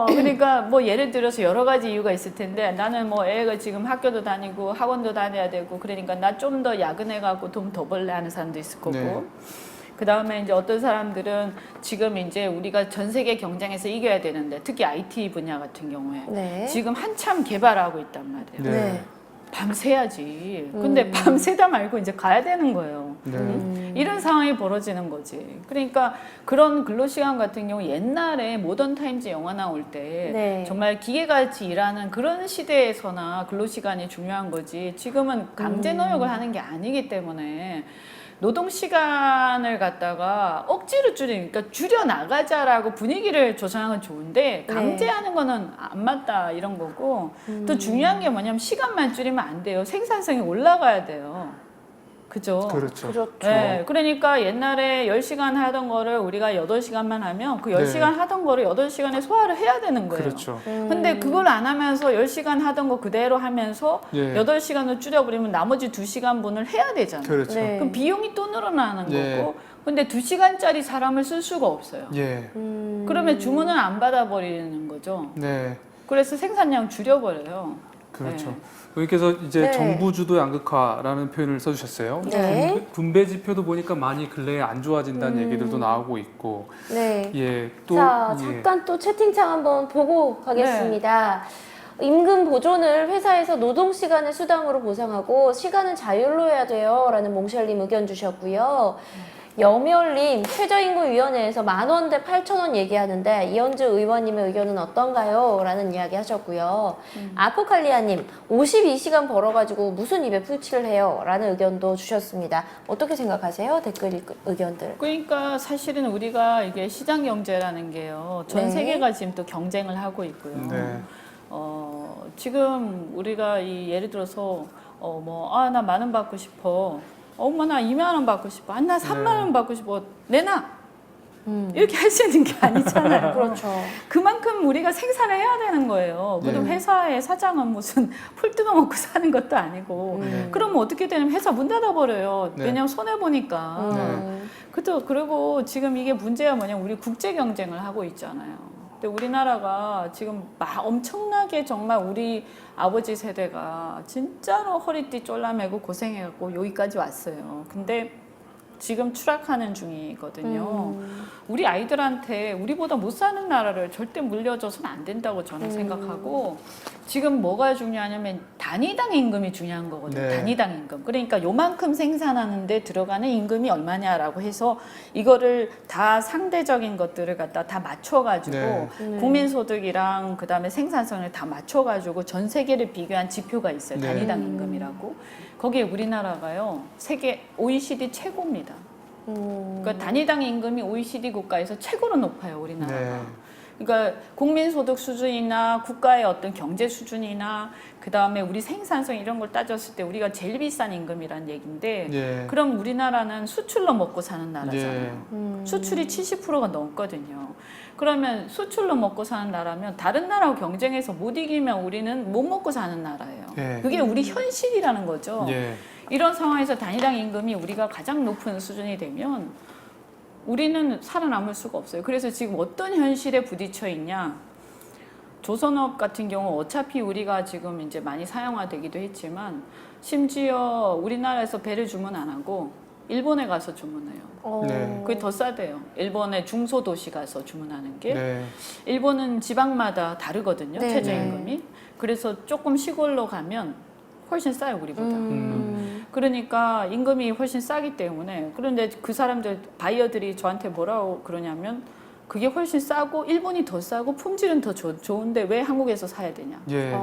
그러니까 뭐 예를 들어서 여러 가지 이유가 있을 텐데 나는 뭐 애가 지금 학교도 다니고 학원도 다녀야 되고 그러니까 나 좀 더 야근해 갖고 돈 더 벌래 하는 사람도 있을 거고. 네. 그 다음에 이제 어떤 사람들은 지금 이제 우리가 전 세계 경쟁에서 이겨야 되는데 특히 IT 분야 같은 경우에 네. 지금 한참 개발하고 있단 말이에요. 네. 밤새야지. 근데 밤새다 말고 이제 가야 되는 거예요. 네. 이런 상황이 벌어지는 거지. 그러니까 그런 근로시간 같은 경우 옛날에 모던 타임즈 영화 나올 때 네. 정말 기계같이 일하는 그런 시대에서나 근로시간이 중요한 거지. 지금은 강제 노역을 하는 게 아니기 때문에 노동 시간을 갖다가 억지로 줄이니까 줄여 나가자라고 분위기를 조성하는 건 좋은데 강제하는 거는 안 맞다 이런 거고 또 중요한 게 뭐냐면 시간만 줄이면 안 돼요. 생산성이 올라가야 돼요. 그죠? 그렇죠. 그렇죠. 네, 그러니까 옛날에 10시간 하던 거를 우리가 8시간만 하면 그 10시간 네. 하던 거를 8시간에 소화를 해야 되는 거예요. 그렇죠. 근데 그걸 안 하면서 10시간 하던 거 그대로 하면서 예. 8시간을 줄여버리면 나머지 2시간 분을 해야 되잖아요. 그렇죠. 네. 그럼 비용이 또 늘어나는 예. 거고 근데 2시간짜리 사람을 쓸 수가 없어요. 예. 그러면 주문을 안 받아버리는 거죠. 네. 그래서 생산량 줄여버려요. 그렇죠. 네. 의원께서 이제 네. 정부 주도 양극화라는 표현을 써주셨어요. 네. 분배 지표도 보니까 많이 근래에 안 좋아진다는 얘기들도 나오고 있고. 네. 예. 또 자, 예. 잠깐 또 채팅창 한번 보고 가겠습니다. 임금 보존을 회사에서 노동 시간을 수당으로 보상하고 시간은 자율로 해야 돼요. 라는 몽쉘님 의견 주셨고요. 여멸님, 최저임금위원회에서 10,000원대 8,000원 얘기하는데 이현주 의원님의 의견은 어떤가요? 라는 이야기 하셨고요. 아포칼리아님, 52시간 벌어가지고 무슨 입에 풀칠을 해요? 라는 의견도 주셨습니다. 어떻게 생각하세요? 댓글 의견들. 그러니까 사실은 우리가 이게 시장 경제라는 게요. 전 네. 세계가 지금 또 경쟁을 하고 있고요. 네. 지금 우리가 예를 들어서 나 10,000원 받고 싶어. 엄마 나 20,000원 받고 싶어. 나 30,000원 받고 싶어. 내놔. 이렇게 할 수 있는 게 아니잖아요. 그렇죠. 그만큼 우리가 생산을 해야 되는 거예요. 그리고 네. 회사의 사장은 무슨 풀 뜯어먹고 사는 것도 아니고. 그러면 어떻게 되냐면 회사 문 닫아버려요. 네. 왜냐면 손해보니까. 그리고 지금 이게 문제가 뭐냐면 우리 국제 경쟁을 하고 있잖아요. 근데 우리나라가 지금 엄청나게 정말 우리 아버지 세대가 진짜로 허리띠 쫄라매고 고생해갖고 여기까지 왔어요. 근데 지금 추락하는 중이거든요. 우리 아이들한테 우리보다 못 사는 나라를 절대 물려줘서는 안 된다고 저는 생각하고 지금 뭐가 중요하냐면 단위당 임금이 중요한 거거든요. 네. 단위당 임금. 그러니까 요만큼 생산하는데 들어가는 임금이 얼마냐라고 해서 이거를 다 상대적인 것들을 갖다 다 맞춰가지고 네. 국민소득이랑 그다음에 생산성을 다 맞춰가지고 전 세계를 비교한 지표가 있어요. 네. 단위당 임금이라고. 거기에 우리나라가요. 세계 OECD 최고입니다. 그러니까 단위당 임금이 OECD 국가에서 최고로 높아요, 우리나라가. 네. 그러니까 국민소득 수준이나 국가의 어떤 경제 수준이나 그다음에 우리 생산성 이런 걸 따졌을 때 우리가 제일 비싼 임금이란 얘기인데 예. 그럼 우리나라는 수출로 먹고 사는 나라잖아요. 예. 수출이 70%가 넘거든요. 그러면 수출로 먹고 사는 나라면 다른 나라하고 경쟁해서 못 이기면 우리는 못 먹고 사는 나라예요. 예. 그게 우리 현실이라는 거죠. 예. 이런 상황에서 단위당 임금이 우리가 가장 높은 수준이 되면 우리는 살아남을 수가 없어요. 그래서 지금 어떤 현실에 부딪혀 있냐? 조선업 같은 경우 어차피 우리가 지금 이제 많이 사용화되기도 했지만 심지어 우리나라에서 배를 주문 안 하고 일본에 가서 주문해요. 네. 그게 더 싸대요. 일본의 중소도시 가서 주문하는 게. 네. 일본은 지방마다 다르거든요. 네. 최저임금이. 그래서 조금 시골로 가면 훨씬 싸요, 우리보다. 그러니까 임금이 훨씬 싸기 때문에. 그런데 그 사람들, 바이어들이 저한테 뭐라고 그러냐면 그게 훨씬 싸고 일본이 더 싸고 품질은 더 좋은데 왜 한국에서 사야 되냐. 예.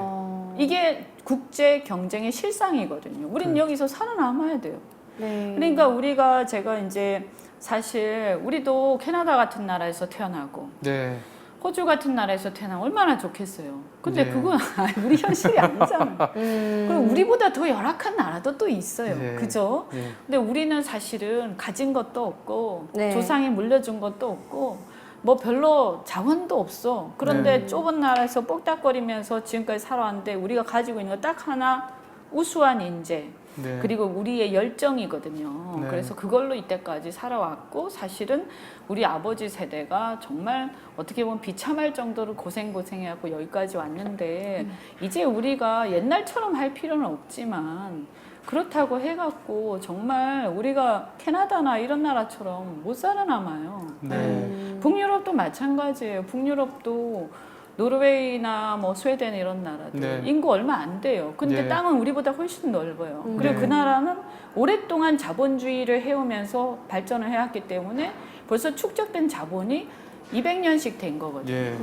이게 국제 경쟁의 실상이거든요. 우린 여기서 살아남아야 돼요. 네. 그러니까 제가 이제 사실 우리도 캐나다 같은 나라에서 태어나고 네. 호주 같은 나라에서 태어나면 얼마나 좋겠어요. 근데 네. 그건 우리 현실이 아니잖아요. 그리고 우리보다 더 열악한 나라도 또 있어요. 네. 그죠? 네. 근데 우리는 사실은 가진 것도 없고 네. 조상이 물려준 것도 없고 뭐 별로 자원도 없어. 그런데 네. 좁은 나라에서 뽁닥거리면서 지금까지 살아왔는데 우리가 가지고 있는 거 딱 하나 우수한 인재. 네. 그리고 우리의 열정이거든요. 네. 그래서 그걸로 이때까지 살아왔고 사실은 우리 아버지 세대가 정말 어떻게 보면 비참할 정도로 고생해갖고 여기까지 왔는데 이제 우리가 옛날처럼 할 필요는 없지만 그렇다고 해갖고 정말 우리가 캐나다나 이런 나라처럼 못 살아남아요. 네. 북유럽도 마찬가지예요. 북유럽도 노르웨이나 뭐 스웨덴 이런 나라들 네. 인구 얼마 안 돼요. 근데 예. 땅은 우리보다 훨씬 넓어요. 그리고 네. 그 나라는 오랫동안 자본주의를 해오면서 발전을 해왔기 때문에 벌써 축적된 자본이 200년씩 된 거거든요. 예.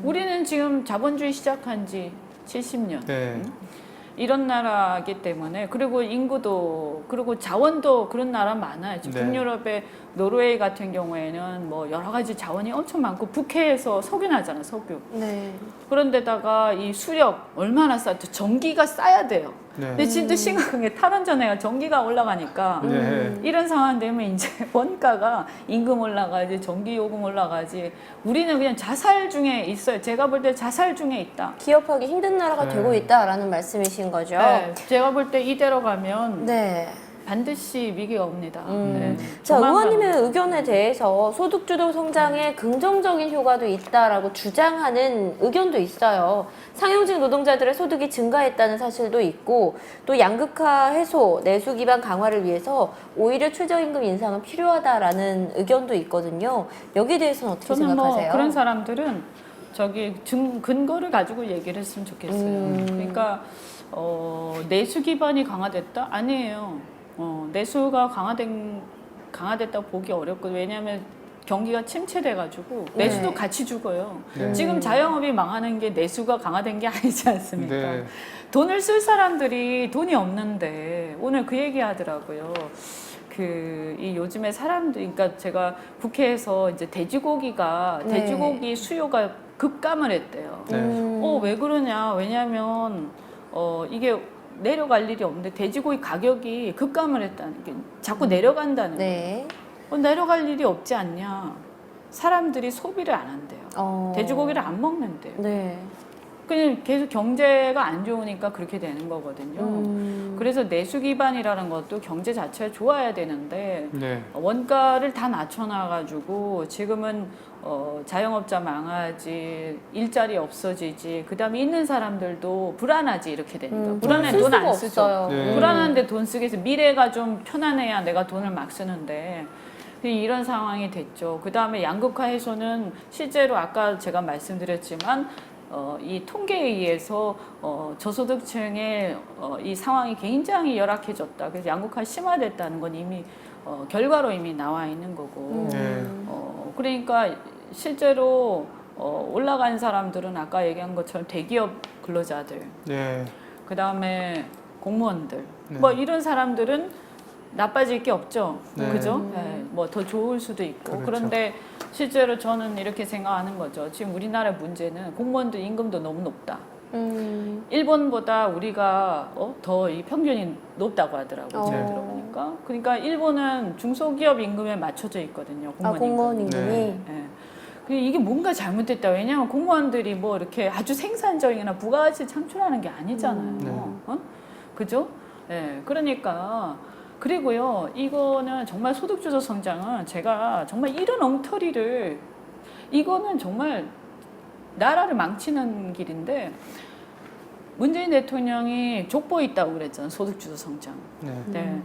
우리는 지금 자본주의 시작한 지 70년. 네. 이런 나라이기 때문에 그리고 인구도 그리고 자원도 그런 나라 많아요. 지금 네. 북유럽의 노르웨이 같은 경우에는 뭐 여러 가지 자원이 엄청 많고 북해에서 석유 나잖아, 석유. 네. 그런데다가 이 수력 얼마나 싸죠? 전기가 싸야 돼요. 네. 근데 진짜 심각한 게 탈원전해가 전기가 올라가니까 네. 이런 상황 되면 이제 원가가 임금 올라가지 전기 요금 올라가지 우리는 그냥 자살 중에 있어요. 제가 볼 때 자살 중에 있다. 기업하기 힘든 나라가 네. 되고 있다라는 말씀이신 거죠. 네, 제가 볼 때 이대로 가면 네. 반드시 위기가 옵니다. 네. 자, 조만간 의원님의 의견에 대해서 소득주도 성장에 긍정적인 효과도 있다라고 주장하는 의견도 있어요. 상용직 노동자들의 소득이 증가했다는 사실도 있고 또 양극화 해소, 내수 기반 강화를 위해서 오히려 최저임금 인상은 필요하다라는 의견도 있거든요. 여기에 대해서는 어떻게 저는 생각하세요? 뭐 그런 사람들은 근거를 가지고 얘기를 했으면 좋겠어요. 그러니까 내수 기반이 강화됐다? 아니에요. 내수가 강화됐다고 보기 어렵고 왜냐하면 경기가 침체돼가지고 내수도 네. 같이 죽어요. 네. 지금 자영업이 망하는 게 내수가 강화된 게 아니지 않습니까? 네. 돈을 쓸 사람들이 돈이 없는데 오늘 그 얘기 하더라고요. 이 요즘에 그러니까 제가 국회에서 이제 네. 돼지고기 수요가 급감을 했대요. 네. 왜 그러냐? 왜냐하면 이게 내려갈 일이 없는데 돼지고기 가격이 급감을 했다는 게 자꾸 내려간다는 네. 거예요. 내려갈 일이 없지 않냐? 사람들이 소비를 안 한대요. 돼지고기를 안 먹는데요. 네. 그냥 계속 경제가 안 좋으니까 그렇게 되는 거거든요. 그래서 내수 기반이라는 것도 경제 자체가 좋아야 되는데 네. 원가를 다 낮춰놔가지고 지금은 자영업자 망하지, 일자리 없어지지, 그 다음에 있는 사람들도 불안하지 이렇게 되니까 불안해 돈 안 쓰죠. 없어요. 네. 불안한데 돈 쓰기 위해서 미래가 좀 편안해야 내가 돈을 막 쓰는데 이런 상황이 됐죠. 그 다음에 양극화 해소는 실제로 아까 제가 말씀드렸지만 이 통계에 의해서 저소득층의 이 상황이 굉장히 열악해졌다. 그래서 양극화 심화됐다는 건 이미 결과로 이미 나와 있는 거고. 네. 그러니까 실제로 올라간 사람들은 아까 얘기한 것처럼 대기업 근로자들, 네. 그 다음에 공무원들, 네. 뭐 이런 사람들은 나빠질 게 없죠. 네. 그죠? 네. 뭐 더 좋을 수도 있고 그렇죠. 그런데 실제로 저는 이렇게 생각하는 거죠. 지금 우리나라 문제는 공무원들 임금도 너무 높다. 일본보다 우리가 더 이 평균이 높다고 하더라고요. 제가 들어보니까. 그러니까 일본은 중소기업 임금에 맞춰져 있거든요. 공무원 임금이. 네. 이게 뭔가 잘못됐다. 왜냐하면 공무원들이 뭐 이렇게 아주 생산적이나 부가가치 창출하는 게 아니잖아요. 그죠? 네. 그러니까 그리고요. 이거는 정말 소득주도 성장은 제가 정말 이런 엉터리를 이거는 정말 나라를 망치는 길인데 문재인 대통령이 족보에 있다고 그랬잖아요. 소득주도 성장. 네.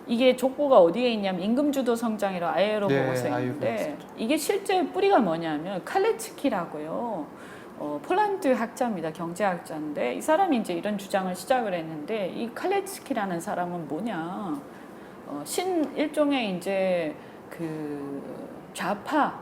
이게 족보가 어디에 있냐면 임금주도 성장이라고 아예로 보고서 있는데 이게 실제 뿌리가 뭐냐면 칼레츠키라고요. 폴란드 학자입니다. 경제학자인데 이 사람이 이제 이런 주장을 시작을 했는데 이 칼레츠키라는 사람은 뭐냐? 일종의 이제 그 좌파